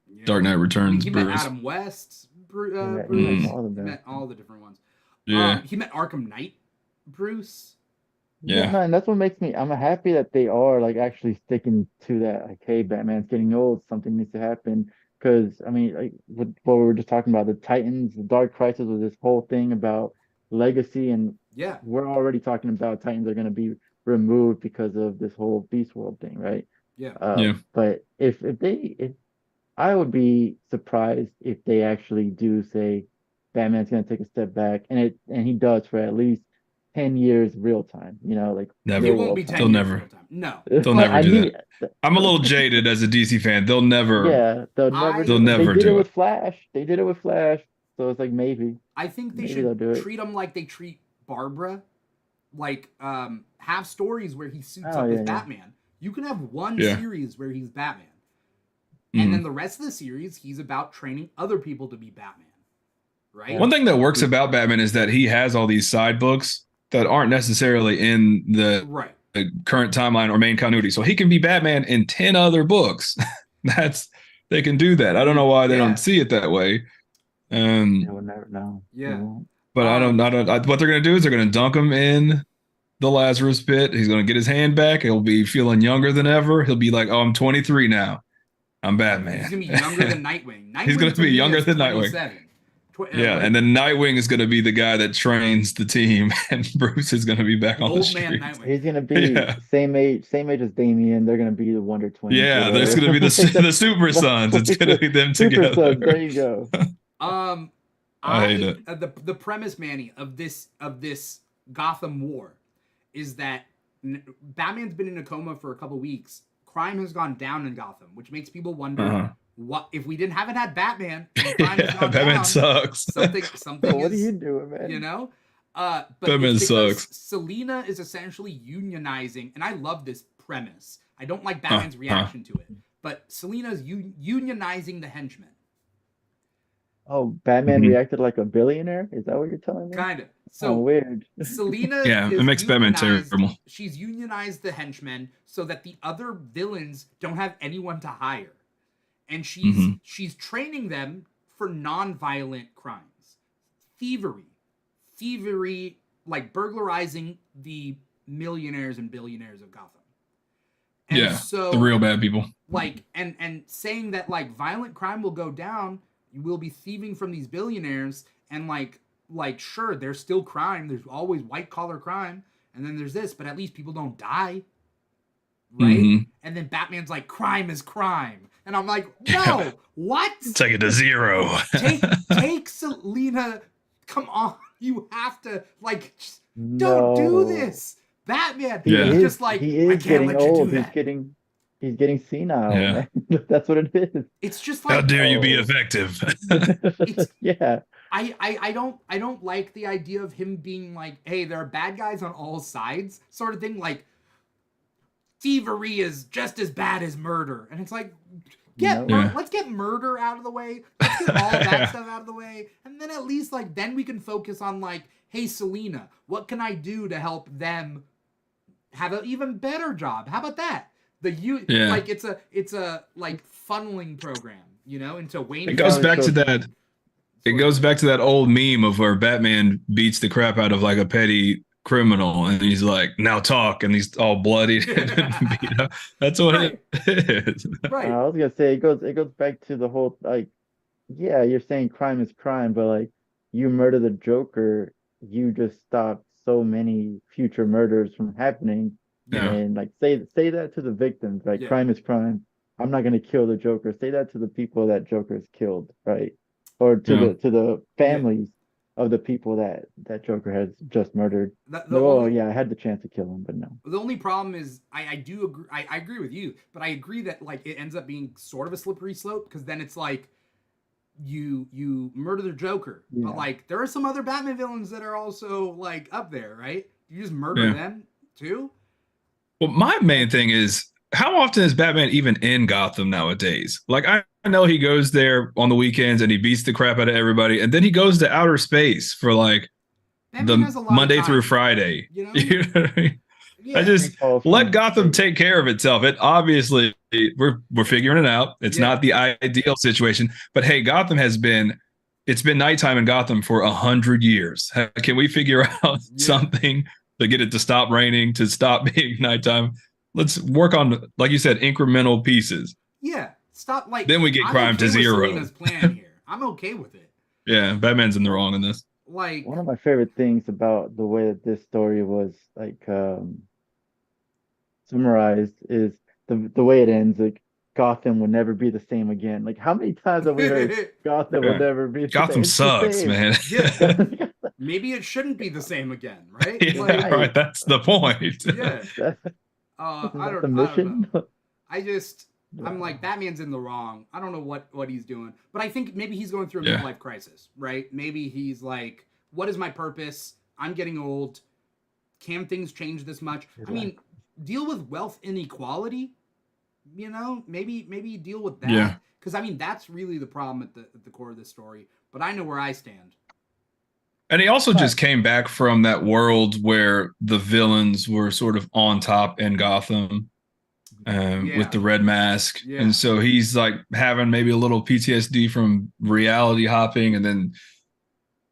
Yeah. Dark Knight I mean, Returns he met Bruce. Adam West, he met Bruce. Mm, all of He them. met all the different ones. yeah, He met Arkham Knight, Bruce. Yeah, yeah. man, that's what makes me. I'm happy that they are like actually sticking to that. Like, hey, Batman's getting old. Something needs to happen. Because I mean, like what we were just talking about, the Titans, the Dark Crisis was this whole thing about legacy, and Yeah. we're already talking about Titans are going to be removed because of this whole Beast World thing, right? Yeah. Yeah. But if I would be surprised if they actually do say Batman's going to take a step back, and he does for at least 10 years real time. You know, like Never. It real won't world be They'll 10 time. years never. real time. No. They'll But never I do need. that. I'm a little jaded as a DC fan. They'll never. Yeah, they'll never They'll do I it. They never did it do with it. Flash. They did it with Flash. So it's like I think they maybe they'll should do it. treat him like they treat Barbara. Like have stories where he suits Oh up as yeah, yeah. Batman. You can have one Yeah. series where he's Batman. And Mhm. then the rest of the series he's about training other people to be Batman. Right? One thing that works about Batman is that he has all these side books that aren't necessarily in Right. the current timeline or main continuity. So he can be Batman in 10 other books. That's they can do that. I don't know why they Yeah. don't see it that way. They Um, will never know. They Yeah. won't. but what they're going to do is they're going to dunk him in the Lazarus pit. He's going to get his hand back. He'll be feeling younger than ever. He'll be like, "Oh, I'm 23 now. I'm Batman." He's gonna be younger than Nightwing. Nightwing He's going to be me younger is than Nightwing. 27. Yeah, and then Nightwing is going to be the guy that trains the team, and Bruce is going to be back on the old man streets. Nightwing. He's gonna be Yeah, same age as Damien. They're gonna be the Wonder Twins. yeah. There's Whatever. going to be the Like, Super Sons. It's going to be them Super together. Sons. There you go. I hate it. The premise, Manny, of this Gotham War is that Batman's been in a coma for a couple weeks. Crime has gone down in Gotham, which makes people wonder what if we haven't had Batman. And crime has gone Batman down, sucks. Something What are is, you doing, man? you know. But Batman it's because sucks. Selina is essentially unionizing, and I love this premise. I don't like Batman's reaction to it, but Selina's unionizing the henchmen. Oh, Batman Mhm. reacted like a billionaire? Is that what you're telling me? Kind of. Oh, So weird. Selina Yeah, is it makes Batman unionized- terrible. She's unionized the henchmen so that the other villains don't have anyone to hire. And she's training them for non-violent crimes. Thievery, like burglarizing the millionaires and billionaires of Gotham. And Yeah, so the real bad people. like and saying that like violent crime will go down, you will be thieving from these billionaires, and like sure, there's still crime, there's always white collar crime, and then there's this, but at least people don't die, right? Mhm. And then Batman's like, crime is crime, and I'm like, no, what? Take it to zero. take Selina, come on. You have to like just don't do No, this. Batman. he Yeah. He's is just like, he I is can't getting let you do old. that. He's getting senile, Yeah. man. That's what it is. It's just How like dare you be Oh, effective? it's yeah. I don't like the idea of him being like, hey, there are bad guys on all sides, sort of thing. Like thievery is just as bad as murder, and it's like, No. Yeah. let's get murder out of the way. Let's get all that Yeah. stuff out of the way, and then at least like then we can focus on like, hey, Selena, what can I do to help them have an even better job? How about that? Yeah. Like it's a like funneling program, into Wayne It That goes was back County to so that. It sort of goes thing. back to that old meme of where Batman beats the crap out of like a petty criminal, and he's like, "Now talk," and he's all bloodied and beat up. That's what it Right, is. right. I was gonna say it goes back to the whole like yeah, you're saying crime is crime, but like you murder the Joker, you just stopped so many future murders from happening. Yeah, Yeah. And like say that to the victims, like yeah, crime is crime. I'm not gonna kill the Joker. Say that to the people that Joker's killed, right? Or Yeah. to the yeah. families of the people that Joker has just murdered. The Like, oh only yeah, I had the chance to kill him, but no. the only problem is I do agree. I agree with you, but I agree that like it ends up being sort of a slippery slope because then it's like you murder the Joker, but Yeah. like there are some other Batman villains that are also like up there, right? You just murder Yeah. them too. Well, my main thing is how often is Batman even in Gotham nowadays? Like, I know he goes there on the weekends and he beats the crap out of everybody, and then he goes to outer space for like Batman the has a lot of Monday through time, Friday. you know. You know what I mean? I Yeah, He just falls let from Gotham grace. take care of itself. It obviously we're figuring it out. It's yeah, not the ideal situation, but hey, Gotham has been it's been nighttime in Gotham for 100 years. Can we figure out yeah, something to get it to stop raining, to stop being nighttime? Let's work on, like you said, incremental pieces. yeah. Stop. Like Then we get I'm crime to okay with zero. Selena's plan here. I'm okay with it. Yeah, Batman's in the wrong in this. Like One of my favorite things about the way that this story was like summarized is the way it ends. Like Gotham will never be the same again. Like how many times have we heard Gotham will Yeah. never be the Gotham same? It's the sucks, same. man. yeah, maybe it shouldn't be the same again, right? Yeah, Like right. Right. That's the point. yeah. That, isn't that the I don't know. mission? I just I'm like Yeah. Batman's in the wrong. I don't know what he's doing, but I think maybe he's going through a Yeah. midlife crisis, right? Maybe he's like, what is my purpose? I'm getting old. Can things change this much? I Midlife. mean, deal with wealth inequality. Maybe deal with Yeah. that because I mean that's really the problem at the core of this story. But I know where I stand. And he also just Facts. came back from that world where the villains were sort of on top in Gotham, with Yeah, the red mask. And yeah, so he's like having maybe a little PTSD from reality hopping. And then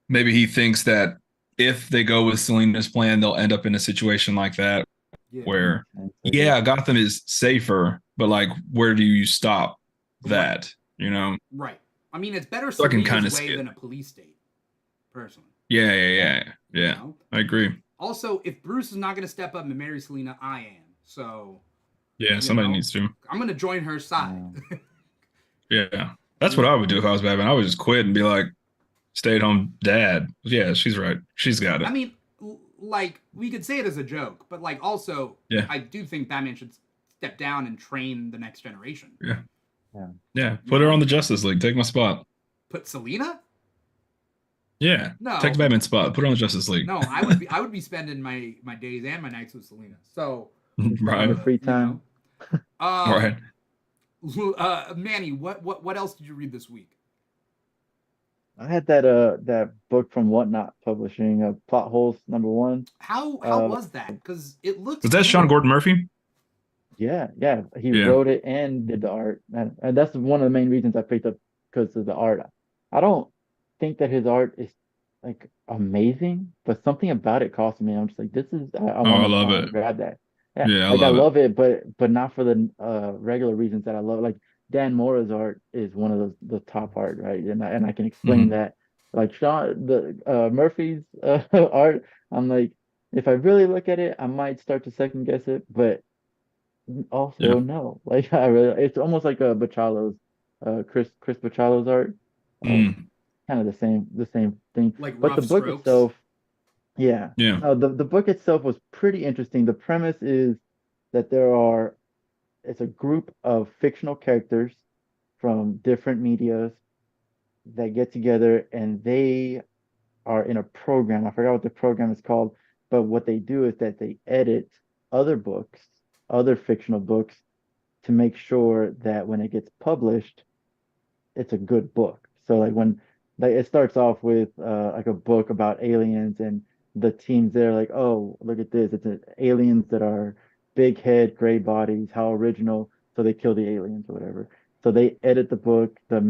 maybe he thinks that if they go with Selena's plan, they'll end up in a situation like that yeah. That where, makes sense, I guess. yeah, Gotham is safer, but like, where do you stop Right, that? You know? right. I mean, it's better So I can Selena's kind of way see it. than a police state, personally. Yeah, yeah, Yeah. yeah, You yeah. know. I agree. Also, if Bruce is not going to step up and marry Selena, I am. So, Yeah, you somebody know, needs to. I'm going to join her side. Yeah. Yeah. That's You what I know? would do if I was Batman. I would just quit and be like, stay at home dad. Yeah, she's right. She's got I it. mean, like, we could say it as a joke, but, like, also, Yeah. I do think Batman should step down and train the next generation. Yeah. Yeah. Yeah. You Put her know? on the Justice League. Take my spot. Put Selena? Yeah. Take No. the Batman spot. Put her on the Justice League. No, I would be spending my days and my nights with Selena. So, In Right. your free you know. time. Right. Manny, what else did you read this week? I had that book from Whatnot Publishing, Plot Holes #1. How Uh, was that? Because it looks Was that Sean cool. Gordon Murphy? yeah, yeah, he Yeah. wrote it and did the art, and that's one of the main reasons I picked up because of the art. I don't think that his art is like amazing, but something about it caught me. I'm just like, this is Oh, I I love want to it. grab that. Yeah, Yeah, I like I love it. love it, but not for the regular reasons that I love. Like Dan Mora's art is one of the top art, right? And I can explain Hmm. that. Like Sean the Murphy's art, I'm like, if I really look at it, I might start to second guess it, but Yeah. also no. Like I really, it's almost like a Bachalo's, Chris Bachalo's art. Um, Mm. kind of the same thing. Like But the rough book strokes. itself, yeah. Yeah. No, the book itself was pretty interesting. The premise is that it's a group of fictional characters from different medias that get together and they are in a program. I forgot what the program is called, but what they do is that they edit other books, other fictional books, to make sure that when it gets published, it's a good book. So like it starts off with like a book about aliens and the teams there like, oh, look at this. Aliens that are big head, gray bodies, how original. So they kill the aliens or whatever. So they edit the book. The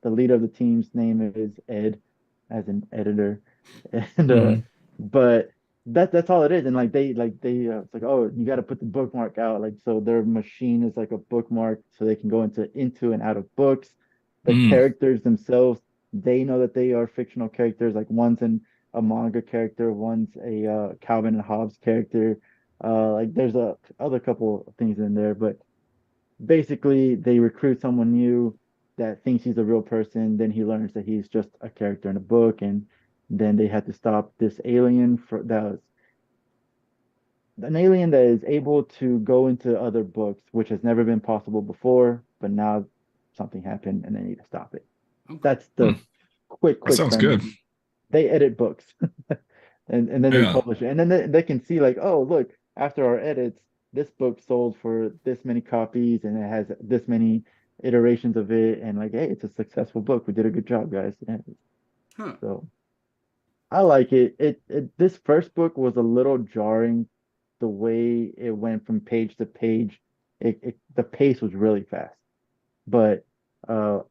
leader of the team's name is Ed, as an editor. And Mhm. but that's all it is. And it's like, oh, you got to put the bookmark out. Like, so their machine is like a bookmark so they can go into and out of books. The Mm. characters themselves, they know that they are fictional characters. Like a manga character, one's a Calvin and Hobbes character. Like there's a other couple of things in there, but basically they recruit someone new that thinks he's a real person. Then he learns that he's just a character in a book, and then they had to stop this alien that was an alien that is able to go into other books, which has never been possible before, but now something happened and they need to stop it. Okay. That's the Hmm. That quick sounds premise. good. They edit books and then they Yeah. publish it. And then they can see like, oh, look, after our edits, this book sold for this many copies and it has this many iterations of it. And like, hey, it's a successful book. We did a good job, guys. Yeah. Huh. So I like it. This first book was a little jarring the way it went from page to page. The pace was really fast, but uh,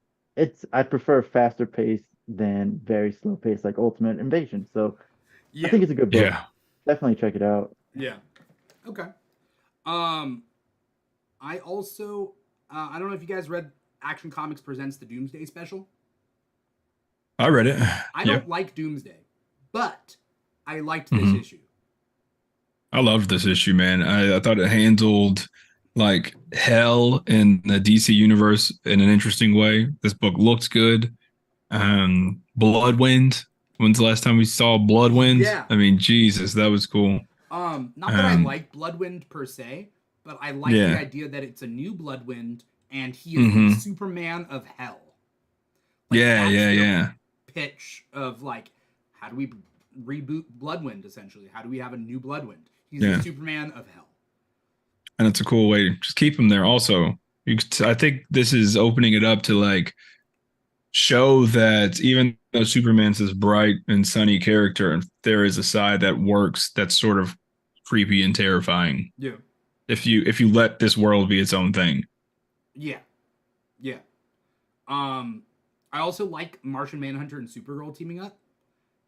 I prefer faster pace than very slow pace like Ultimate Invasion. So I Yeah. think it's a good book. Yeah. Definitely check it out. Yeah. Okay. Um, I also I don't know if you guys read Action Comics presents the Doomsday special. I read it. I Yeah. don't like Doomsday, but I liked this Hmm. issue. I loved this issue, man. I thought it handled like hell in the DC universe in an interesting way. This book looked good. Bloodwind. When's the last time we saw Bloodwind? Yeah. I mean, Jesus, that was cool. Not that I Um, like Bloodwind per se, but I like the yeah. idea that it's a new Bloodwind and he is the Hmm. Superman of hell. Like Yeah, that's yeah, their yeah. pitch of like, how do we reboot Bloodwind essentially? How do we have a new Bloodwind? He's the Yeah. Superman of hell. And it's a cool way to just keep him there also. I think this is opening it up to like show that even though Superman's this bright and sunny character, there is a side that works that's sort of creepy and terrifying. Yeah. If you let this world be its own thing. Yeah. Yeah. I also like Martian Manhunter and Supergirl teaming up.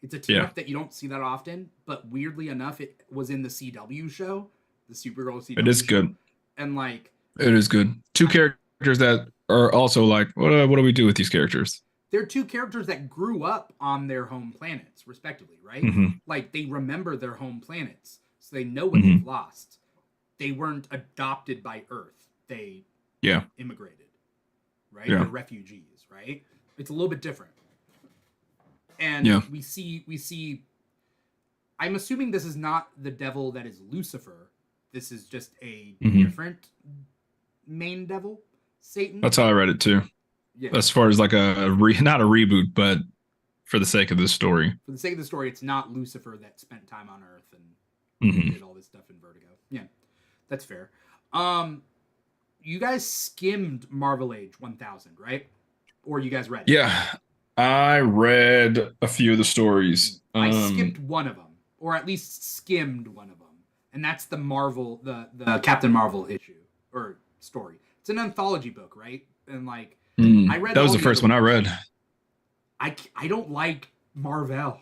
It's a team Yeah. up that you don't see that often, but weirdly enough, it was in the CW show, the Supergirl It CW is show. good. And like, It is good. Two characters that are also like, what do we do with these characters? they're two characters that grew up on their home planets, respectively, right? Hmm. Like, they remember their home planets, so they know what Hmm. they've lost. They weren't adopted by Earth, they Yeah. immigrated, right? Yeah. They're refugees, right? It's a little bit different. And Yeah. we see I'm assuming this is not the devil that is Lucifer. This is just a Mhm. different main devil, Satan. That's how I read it too. Yeah. As far as like not a reboot, but for the sake of this story. For the sake of the story, it's not Lucifer that spent time on Earth and Hmm. did all this stuff in Vertigo. Yeah, that's fair. You guys skimmed Marvel Age 1000, right? Or you guys read it? Yeah. I read a few of the stories. I skipped one of them, or at least skimmed one of them, and that's the Marvel, the Captain Marvel issue or story. It's an anthology book, right? And like, I read that was all the first one I read. I don't like Marvel.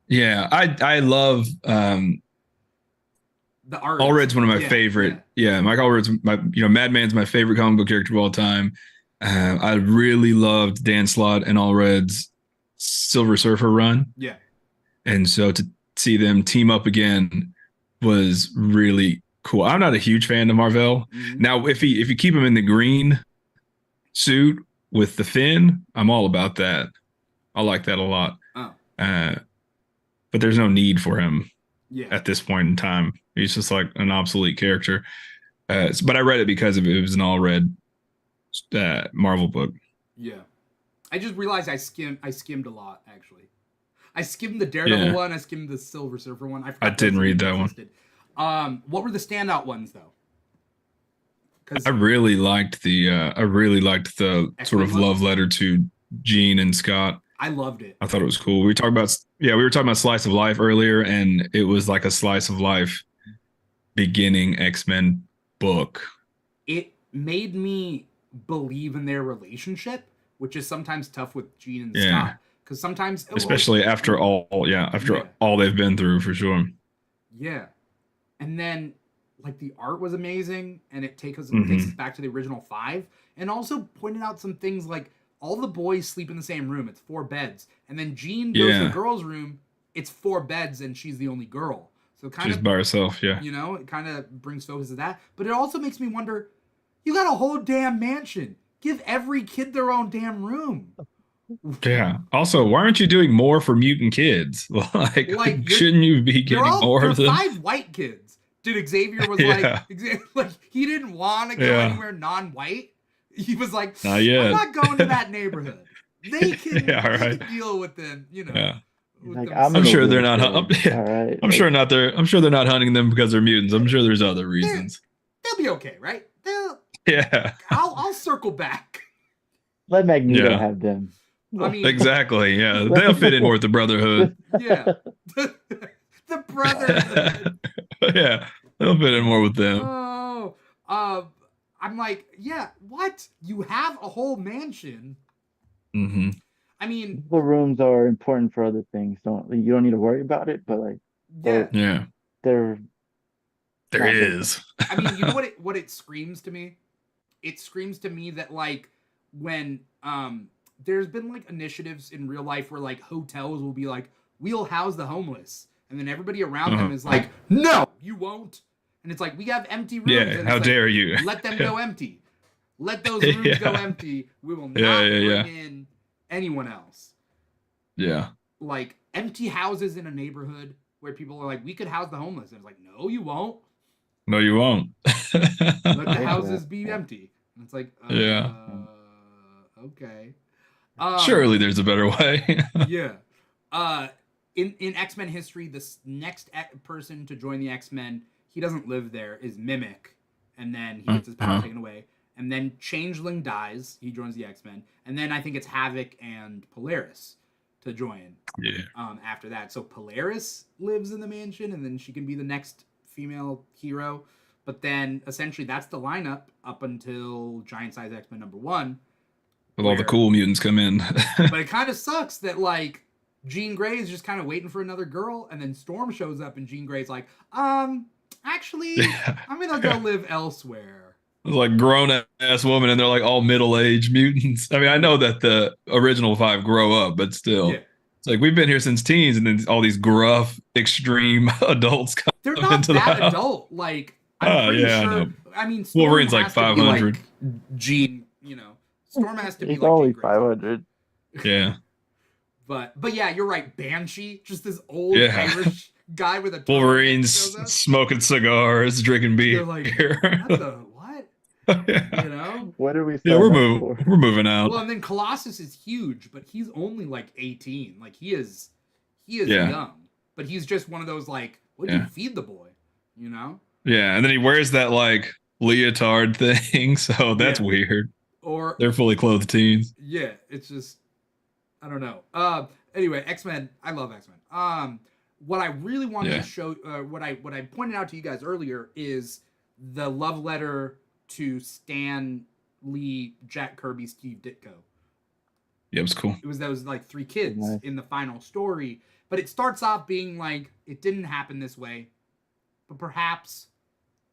Yeah, I love The art. Allred's one of my favorite. Yeah, Mike Allred's Madman's my favorite comic book character of all time. I really loved Dan Slott and Allred's Silver Surfer run. Yeah. And so to see them team up again was really cool. I'm not a huge fan of Marvel. Mm-hmm. Now, if you keep him in the green suit, with the Finn, I'm all about that. I like that a lot. Oh, But there's no need for him yeah. at this point in time. He's just like an obsolete character. But I read it because of it was an all read Marvel book. Yeah. I just realized I skimmed a lot, actually. I skimmed the Daredevil one. I skimmed the Silver Surfer one. I didn't read that existed. What were the standout ones, though? I really liked the X-Men sort of love letter to Jean and Scott. I loved it. I thought it was cool. We were talking about Slice of Life earlier, and it was like a Slice of Life beginning X-Men book. It made me believe in their relationship, which is sometimes tough with Jean and Scott. Because sometimes, especially after all they've been through, for sure. Yeah, and then like the art was amazing, and it takes us back to the original 5, and also pointed out some things like all the boys sleep in the same room. It's 4 beds, and then Jean goes to the girls' room. It's 4 beds, and she's the only girl. So she's by herself. Yeah, you know, it kind of brings focus to that. But it also makes me wonder: you got a whole damn mansion. Give every kid their own damn room. Yeah. Also, why aren't you doing more for mutant kids? like shouldn't you be getting more of them? 5 white kids. Dude, Xavier was like he didn't want to go anywhere non-white. He was like, not yet. I'm not going to that neighborhood. They can, they can deal with them, you know. Yeah. Like, I'm sure they're not. I'm sure not. I'm sure they're not hunting them because they're mutants. I'm sure there's other reasons. They'll be okay, right? Yeah. I'll circle back. Let Magneto have them. I mean, exactly. Yeah, they'll fit in more with the Brotherhood. Yeah, the Brotherhood. Yeah, they'll fit in more with them. Oh, I'm like, yeah. What? You have a whole mansion? Mm-hmm. I mean, the rooms are important for other things. You don't need to worry about it, but like, yeah, there is. I mean, you know what it screams to me? It screams to me that like when there's been like initiatives in real life where like hotels will be like, we'll house the homeless, and then everybody around them is like, no, you won't. And it's like, we have empty rooms. Yeah, and how like, dare you? Let them go empty. Let those rooms go empty. We will not bring in anyone else. Yeah. Like empty houses in a neighborhood where people are like, we could house the homeless. And it's like, no, you won't. No, you won't. Let the houses be empty. And it's like, okay. Surely there's a better way. Yeah. In X-Men history, this next person to join the X-Men, he doesn't live there, is Mimic. And then he gets his power taken away. And then Changeling dies. He joins the X-Men. And then I think it's Havoc and Polaris to join. Yeah. After that. So Polaris lives in the mansion, and then she can be the next female hero. But then essentially that's the lineup up until Giant Size X-Men #1. With all the cool mutants come in. But it kind of sucks that like Jean Grey is just kind of waiting for another girl, and then Storm shows up, and Jean Grey's like, actually, I'm gonna go live elsewhere. It's like grown-ass woman, and they're like all middle-aged mutants. I mean, I know that the original 5 grow up, but still. Yeah. It's like we've been here since teens, and then all these gruff, extreme adults come They're not into that the house. Adult. Like, I'm pretty sure. I mean, Storm Wolverine's like 500. Like Jean, you know, Storm has to be He's like only 500. Yeah. But yeah, you're right. Banshee, just this old Irish guy with a Wolverine's smoking cigars, drinking beer. You're like, what the what? Yeah. You know? What are we? We're moving out. Well, and then Colossus is huge, but he's only like 18. Like he is young, but he's just one of those like, what do you feed the boy? You know? Yeah, and then he wears that like leotard thing, so that's weird. Or they're fully clothed teens. Yeah, it's just I don't know. Anyway, X-Men. I love X-Men. What I really wanted to show, what I pointed out to you guys earlier is the love letter to Stan Lee, Jack Kirby, Steve Ditko. Yeah, it was cool. It was those like 3 kids in the final story, but it starts off being like it didn't happen this way, but perhaps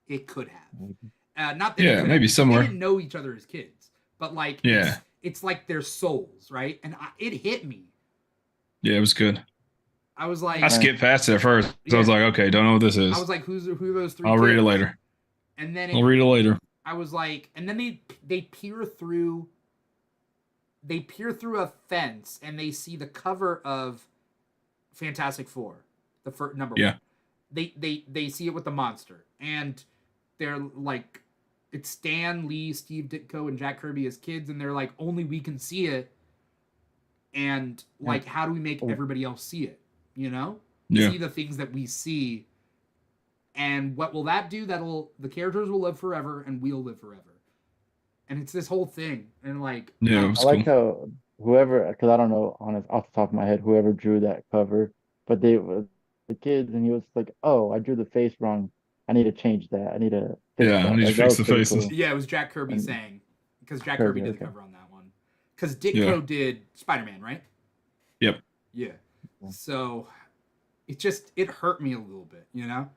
it could have. Not that maybe somewhere they didn't know each other as kids, but like it's like their souls, right? And it hit me. Yeah, it was good. I was like, I skipped past it at first. So I was like, okay, don't know what this is. I was like, who are those 3 I'll kids? read it later. And then I'll read it later. I was like, and then they peer through they peer through a fence and they see the cover of Fantastic Four, the first number Yeah. one. They see it with the monster, and they're like, it's Stan Lee, Steve Ditko, and Jack Kirby as kids, and they're like, only we can see it, and like, how do we make everybody else see it? You know, Yeah. see the things that we see, and what will that do? The characters will live forever, and we'll live forever. And it's this whole thing, and like, Yeah, it was I like cool. how whoever, because I don't know off the top of my head, whoever drew that cover, but they were the kids, and he was like, "Oh, I drew the face wrong. I need to change that. I need to fix Yeah, I that." need to Like that fix was the pretty faces. cool. yeah, it was Jack Kirby And saying, because Jack Kirby Kirby, did the okay. cover on that one, because Ditko Yeah. did Spider-Man, right? Yep. Yeah. So it hurt me a little bit, you know?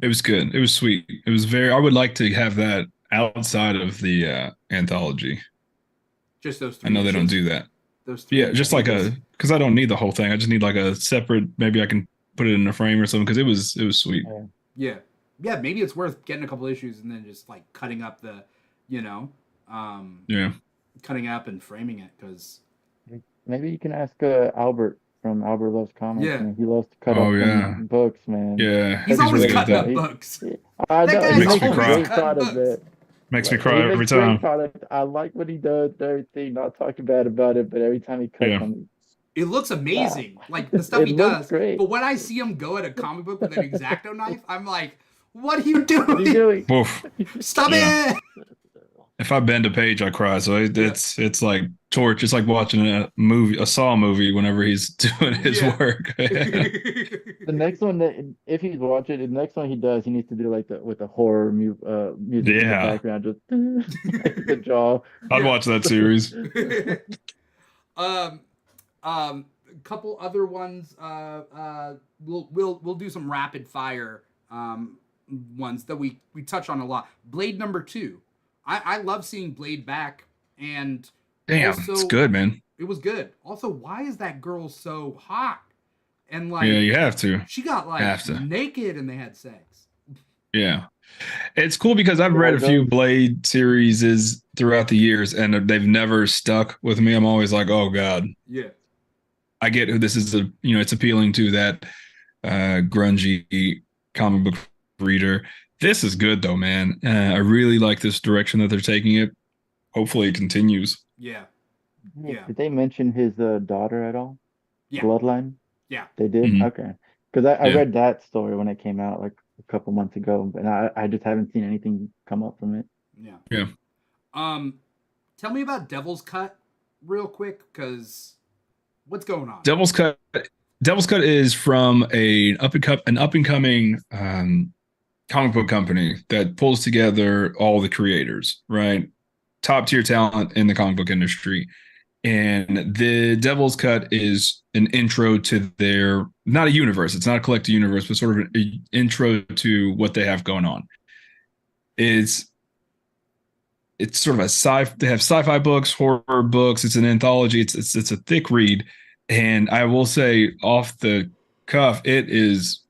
It was good. It was sweet. It was I would like to have that outside of the anthology. Just those I three know they don't issues? do that. Those three Yeah, just like pages? because I don't need the whole thing. I just need like a separate, maybe I can put it in a frame or something because it was sweet. Yeah. Yeah, maybe it's worth getting a couple issues and then just like cutting up the, you know, Yeah. cutting up and framing it, because maybe you can ask Albert from Albert Loves Comics, yeah, man. He loves to cut Oh up yeah. them books, man. Yeah. he's That's always really good cutting at up that. books. I That know guy's he Makes makes me always cry. great cutting products, books. man. Makes me Like, cry he every makes great time. products. I like what he does and everything. Not talking bad about it, but every time he cuts Yeah. them, It looks wow, amazing, like the stuff it he looks does. great. But when I see him go at a comic book with an X-Acto knife, I'm like, what are you What are you doing? doing? Woof. Stop Yeah. it! If I bend a page, I cry. So Yeah. it's like torture. It's like watching a Saw movie whenever he's doing his Yeah. work. The next one that if he's watching, the next one he does, he needs to do like the with the horror music in the Yeah. background, just like the jaw. I'd watch that series. um, a couple other ones. We'll do some rapid fire ones that we touch on a lot. Blade #2. I love seeing Blade back, and Damn, also it's good, man. it was good. Also, why is that girl so hot? And like, Yeah, you have to. she got like Have to. naked and they had sex. Yeah. It's cool because I've read a few Blade series throughout the years and they've never stuck with me. I'm always like, oh God. Yeah. I get who this is it's appealing to that grungy comic book reader. This is good though, man. I really like this direction that they're taking it. Hopefully it continues. Yeah. Yeah. Did they mention his daughter at all? Yeah. Bloodline? Yeah. They did? Mhm. Okay. Because I read that story when it came out like a couple months ago, and I just haven't seen anything come up from it. Yeah. Yeah. Tell me about Devil's Cut real quick, because what's going on? Devil's Cut is from an up and coming comic book company that pulls together all the creators, right? Top tier talent in the comic book industry. And the Devil's Cut is an intro to their, not a universe, it's not a collective universe, but sort of an intro to what they have going on. It's sort of they have sci-fi books, horror books, it's an anthology, it's a thick read. And I will say off the cuff, it is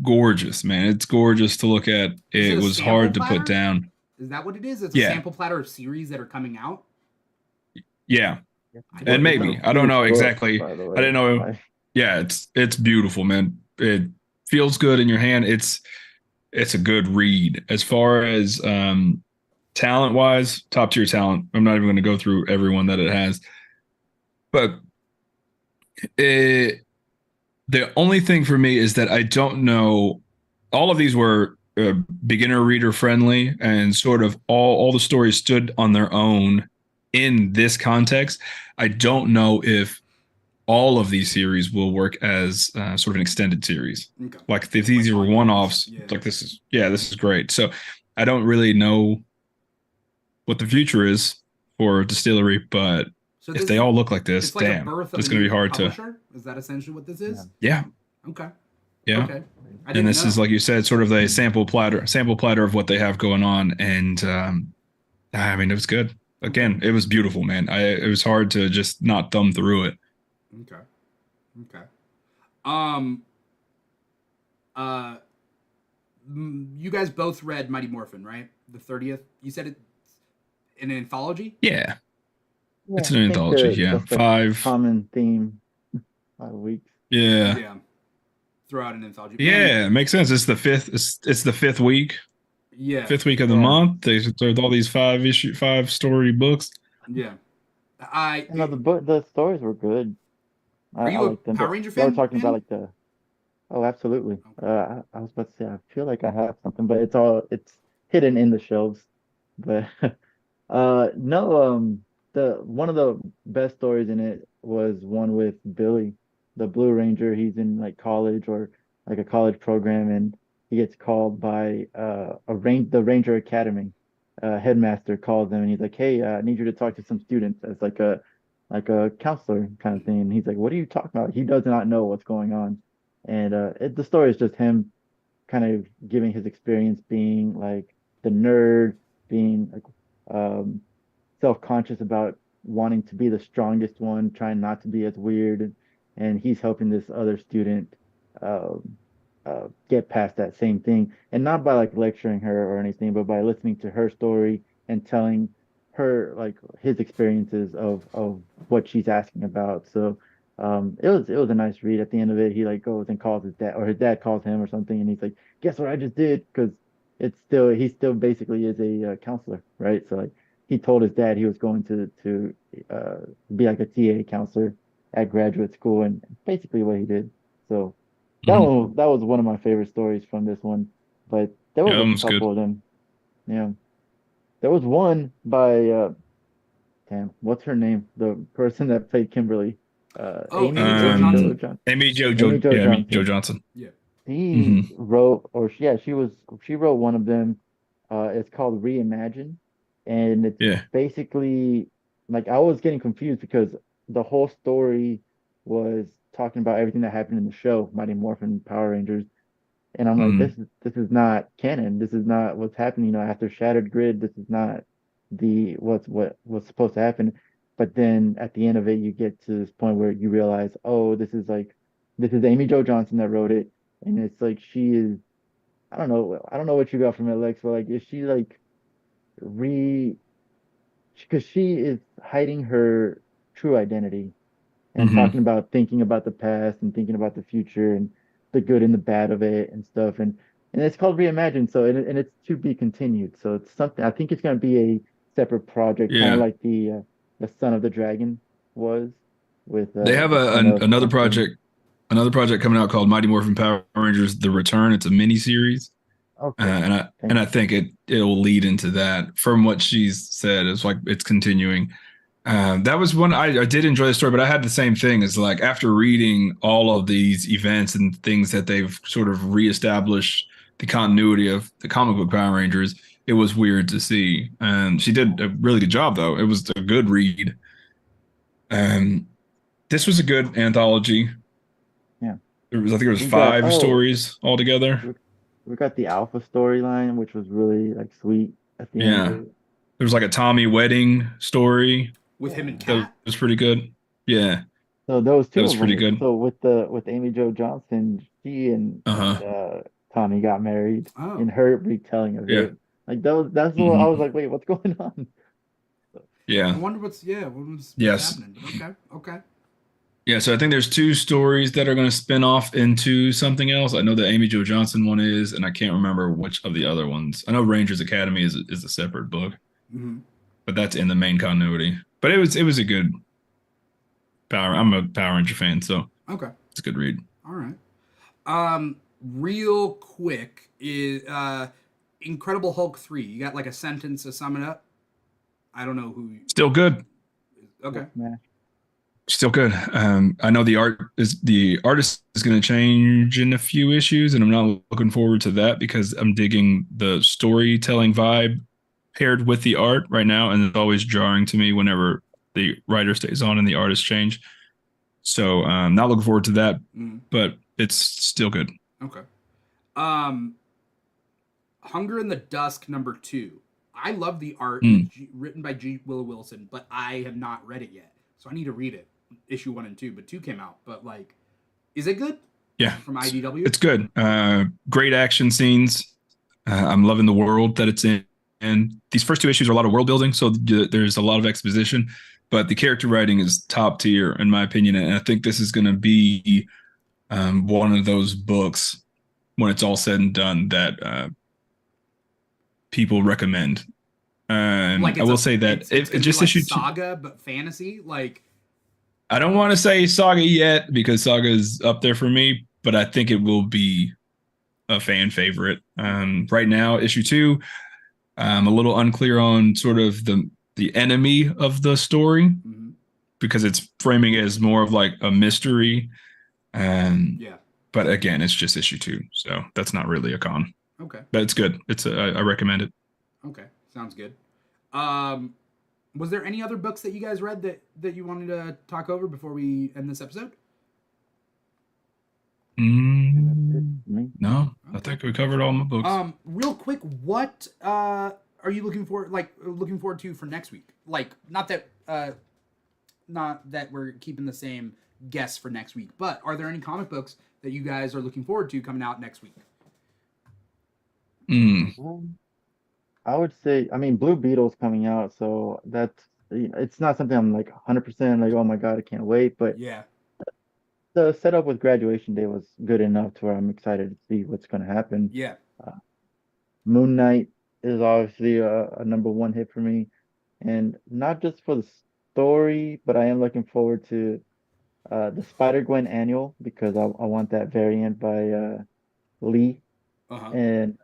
gorgeous, man. It's gorgeous to look at. It was hard to put down. Is that what it is? It's a sample platter of series that are coming out? Yeah. And maybe. I don't know exactly. I didn't know. Yeah, it's beautiful, man. It feels good in your hand. It's a good read. As far as talent wise, top tier talent. I'm not even going to go through everyone that it has. But the only thing for me is that I don't know. All of these were beginner reader friendly, and sort of all the stories stood on their own in this context. I don't know if all of these series will work as sort of an extended series. Okay. Like if these were one-offs, like this is great. So I don't really know what the future is for Distillery, but if they all look like this, like damn, it's going to be hard publisher? Is that essentially what this is? Yeah. Okay. Yeah. Okay. And this is, like you said, sort of a sample platter of what they have going on. And I mean, it was good. Again, it was beautiful, man. It was hard to just not thumb through it. Okay. You guys both read Mighty Morphin, right? The 30th. You said it's an anthology? Yeah. It's Yeah, an I think anthology. Yeah, that's the five. common theme. 5 weeks. Yeah, Yeah. Throw out an anthology. Man, yeah, it makes sense. It's the fifth. It's the fifth week. yeah. Fifth week of the Yeah. month. They with all these 5 story books. Yeah. And the stories were good. Are I you a like them, Power but Ranger y'all were fan, talking about Manny? like the oh, absolutely. Okay. I was about to say I feel like I have something, but it's hidden in the shelves. But no, the one of the best stories in it was one with Billy, the Blue Ranger. He's in like college or like a college program, and he gets called by the Ranger Academy. Headmaster calls him, and he's like, "Hey, I need you to talk to some students as like a counselor kind of thing." And he's like, "What are you talking about?" He does not know what's going on, and the story is just him kind of giving his experience being like the nerd, being like um, self-conscious about wanting to be the strongest one, trying not to be as weird, and he's helping this other student um, get past that same thing, and not by like lecturing her or anything, but by listening to her story and telling her like his experiences of what she's asking about. So it was a nice read. At the end of it, he like goes and calls his dad, or his dad calls him or something, and he's like, "Guess what I just did?" Because he still basically is a counselor, right? So like he told his dad he was going to be like a TA counselor at graduate school, and basically what he did. So Mhm. that was one of my favorite stories from this one. But there Yeah, was that a one's good. couple of them. Yeah, there was one by damn, what's her name? The person that played Kimberly, Oh, Amy Jo Johnson? Amy Jo Amy Joe Johnson. Johnson. Yeah. She Hmm. wrote, she wrote one of them. It's called Reimagine, and it's Yeah. basically like I was getting confused because the whole story was talking about everything that happened in the show, Mighty Morphin Power Rangers, and I'm like, Hmm. this is not canon. This is not what's happening. You know, after Shattered Grid, this is not the what's supposed to happen. But then at the end of it, you get to this point where you realize, oh, this is Amy Jo Johnson that wrote it, and it's like she is. I don't know what you got from it, Lex, but like, is she like re? Because she is hiding her true identity and Hmm. talking about thinking about the past and thinking about the future and the good and the bad of it and stuff. And it's called Reimagine. So and it's to be continued. So it's something I think it's going to be a separate project, kind of Yeah. like the Son of the Dragon was with They have the son of something. another project coming out called Mighty Morphin Power Rangers: The Return. It's a mini series, Okay, and thank I you. think it'll lead into that. From what she's said, it's like it's continuing. That was one I did enjoy the story, but I had the same thing. Is like after reading all of these events and things that they've sort of reestablished the continuity of the comic book Power Rangers, it was weird to see. She did a really good job, though. It was a good read. Um, this was a good anthology. Yeah, I think it was we got five oh stories altogether. we, we got the Alpha storyline, which was really like sweet at the end. Yeah, there was like a Tommy wedding story With him and Yeah. that Kat? was pretty good. Yeah, So there was that two was of pretty them. good. So with Amy Jo Johnson, she Uh and huh. Tommy got married in Oh. her retelling of Yeah. it. Like that's what I was Hmm. like, wait, what's going on? So, I Yeah. wonder what's Yes. happening. But okay. Okay. Yeah, so I think there's two stories that are going to spin off into something else. I know the Amy Jo Johnson one is, and I can't remember which of the other ones. I know Rangers Academy is a separate book, Hmm. but that's in the main continuity. But it was a good Power. I'm a Power Ranger fan, so Okay. it's a good read. All right. Real quick is Incredible Hulk 3. You got like a sentence to sum it up? I don't know who. Still good. Okay. smash. Still good. I know the artist is going to change in a few issues, and I'm not looking forward to that because I'm digging the storytelling vibe paired with the art right now, and it's always jarring to me whenever the writer stays on and the artist change. So not looking forward to that, Mm, but it's still good. okay. Um, Hunger in the Dusk #2. I love the art and Mm, it's written by G. Willow Wilson, but I have not read it yet, so I need to read it. Issue 1 and 2, but 2 came out. But like, is it good? yeah, From IDW. it's good. Great action scenes. I'm loving the world that it's in. And these first two issues are a lot of world building, so there's a lot of exposition. but the character writing is top tier in my opinion, and I think this is going to be one of those books when it's all said and done that people recommend. And Like I will say that it's if gonna be just like issue two, Saga but fantasy. Like I don't want to say Saga yet because Saga is up there for me, but I think it will be a fan favorite. Right now, issue two, I'm a little unclear on sort of the enemy of the story because it's framing it as more of like a mystery. yeah. But again, it's just issue two, so that's not really a con. Okay. But it's good. I recommend it. Okay. Sounds good. Was there any other books that you guys read that you wanted to talk over before we end this episode? No, Okay. I think we covered all my books. Real quick, what are you looking forward to for next week? Like, not that we're keeping the same guests for next week, but are there any comic books that you guys are looking forward to coming out next week? I would say, I mean, Blue Beetle's coming out, so it's not something I'm like 100% like, oh my God, I can't wait. But Yeah. the setup with Graduation Day was good enough to where I'm excited to see what's going to happen. Yeah. Moon Knight is obviously a number one hit for me, and not just for the story, but I am looking forward to the Spider-Gwen annual because I want that variant by Lee and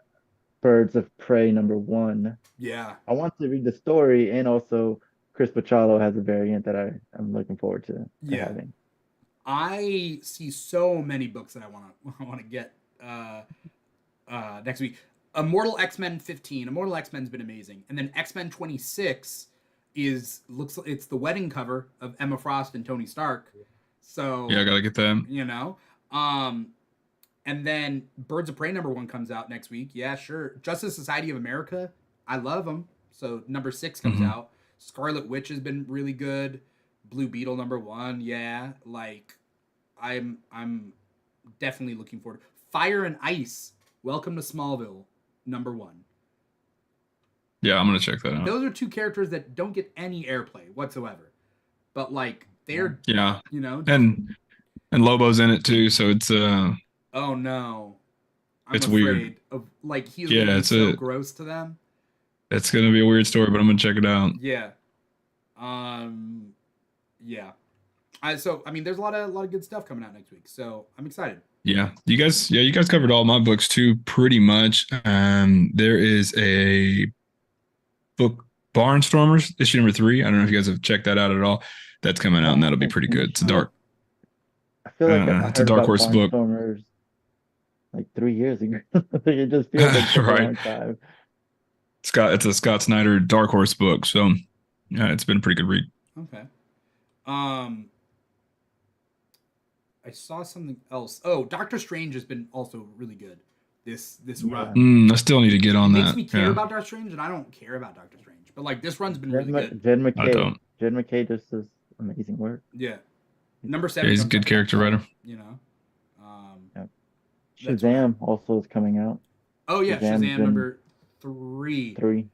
Birds of Prey #1. Yeah. I want to read the story, and also Chris Bachalo has a variant that I'm looking forward to having. I see so many books that I want to get next week. Immortal X-Men 15. Immortal X-Men's been amazing, and then X-Men 26 it's the wedding cover of Emma Frost and Tony Stark. So yeah, I gotta get that. You know, and then Birds of Prey #1 comes out next week. Yeah, sure. Justice Society of America. I love them. So #6 comes out. Scarlet Witch has been really good. Blue Beetle #1. Yeah, like I'm definitely looking forward. Fire and Ice. Welcome to Smallville #1. Yeah, I'm gonna check that out. Those are two characters that don't get any airplay whatsoever, but like they're and Lobo's in it too, so it's oh no, it's weird. Of like he's gonna be so gross to them. It's gonna be a weird story, but I'm gonna check it out. Yeah, yeah. So I mean, there's a lot of good stuff coming out next week, so I'm excited. Yeah, you guys covered all my books too, pretty much. There is a book, Barnstormers, issue #3. I don't know if you guys have checked that out at all. That's coming out, and that'll be pretty good. It's a dark. I feel like it's a dark horse book. Like 3 years ago. It just feels like a long time. It's a Scott Snyder dark horse book, so yeah, it's been a pretty good read. Okay. I saw something else. Oh, Doctor Strange has been also really good. This run. I still need to get on that. It makes me care about Doctor Strange, and I don't care about Doctor Strange. But like this run's been really good. Jed McKay just does amazing work. Yeah. #7. Yeah, he's a good character writer. You know. Shazam also is coming out. Oh yeah, Shazam #3. 3.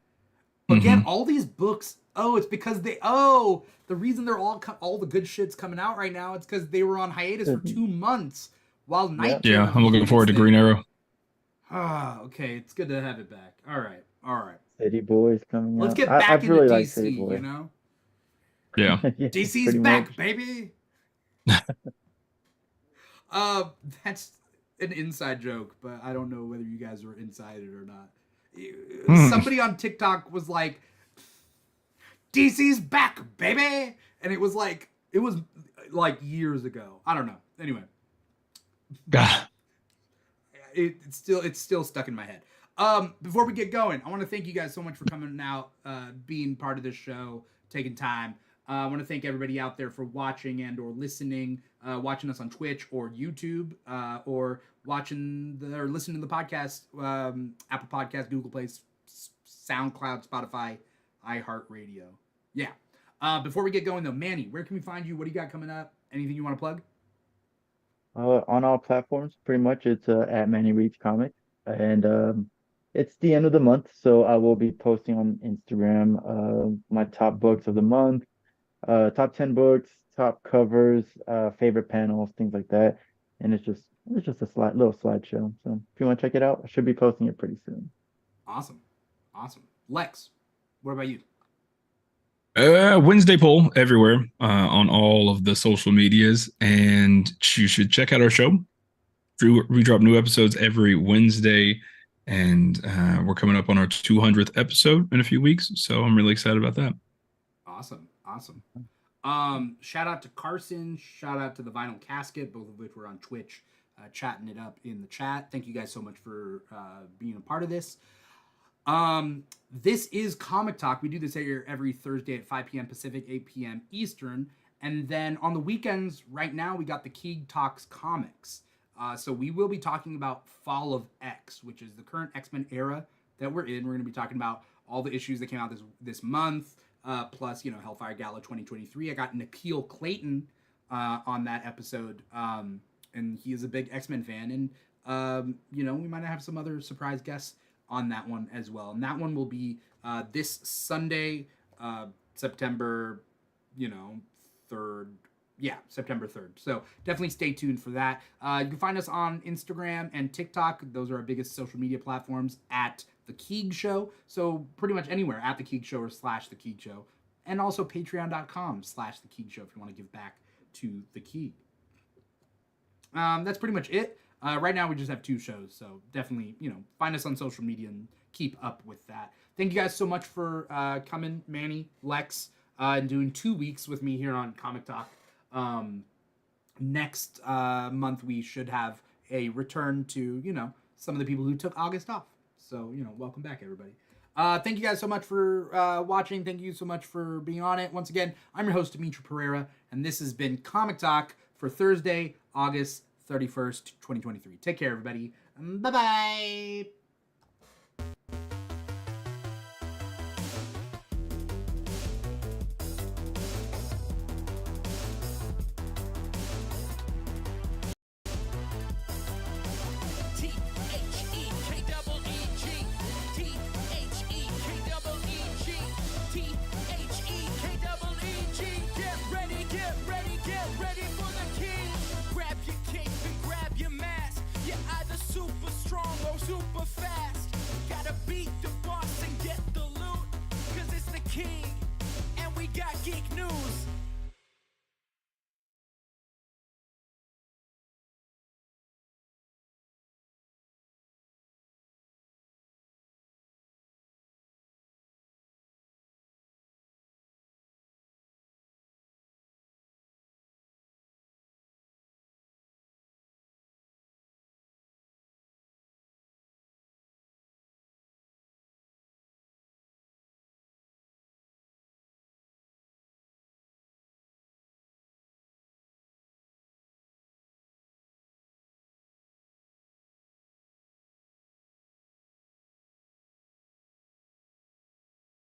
Again, all these books. Oh, it's because the reason they're all the good shit's coming out right now. It's because they were on hiatus for 2 months while Night. Yeah, I'm looking forward to Green Arrow. Okay, it's good to have it back. All right. City Boys coming out. Let's get back into really DC. You know. Yeah. DC's back, baby. That's an inside joke, but I don't know whether you guys were inside it or not. Somebody on TikTok was like, DC's back, baby. And it was like years ago. I don't know. Anyway. God. It's still stuck in my head. Before we get going, I want to thank you guys so much for coming out, being part of this show, taking time. I want to thank everybody out there for watching and or listening, watching us on Twitch or YouTube, or listening to the podcast, Apple Podcast, Google Play, SoundCloud, Spotify, iHeartRadio. Yeah. Before we get going though, Manny, where can we find you? What do you got coming up? Anything you want to plug? On all platforms, pretty much. It's at Manny Reads Comic, and it's the end of the month, so I will be posting on Instagram my top books of the month, top 10 books, top covers, favorite panels, things like that. And it's just a little slideshow. So if you want to check it out, I should be posting it pretty soon. Awesome. Lex, what about you? Wednesday poll everywhere on all of the social medias, and you should check out our show. We drop new episodes every Wednesday, and we're coming up on our 200th episode in a few weeks, so I'm really excited about that. Awesome. Shout out to Carson. Shout out to the Vinyl Casket, both of which were on Twitch, chatting it up in the chat. Thank you guys so much for being a part of this. This is Comic Talk. We do this here every Thursday at 5 p.m. Pacific, 8 p.m. Eastern. And then on the weekends, right now, we got the Keeg Talks Comics. So we will be talking about Fall of X, which is the current X-Men era that we're in. We're going to be talking about all the issues that came out this month, plus, Hellfire Gala 2023. I got Nikhil Clayton on that episode, and he is a big X-Men fan. And, we might have some other surprise guests on that one as well. And that one will be this Sunday, September, 3rd. Yeah, September 3rd. So definitely stay tuned for that. You can find us on Instagram and TikTok. Those are our biggest social media platforms at The Keeg Show. So pretty much anywhere at The Keeg Show or / The Keeg Show. And also patreon.com / The Keeg Show if you want to give back to The Keeg. That's pretty much it. Right now we just have 2 shows. So definitely, find us on social media and keep up with that. Thank you guys so much for coming, Manny, Lex, and doing 2 weeks with me here on Comic Talk. Next month we should have a return to some of the people who took August off, so welcome back, everybody. Thank you guys so much for watching. Thank you so much for being on it. Once again, I'm your host, Dimithri Perera, and this has been Comic Talk for Thursday, August 31st, 2023. Take care, everybody. Bye bye.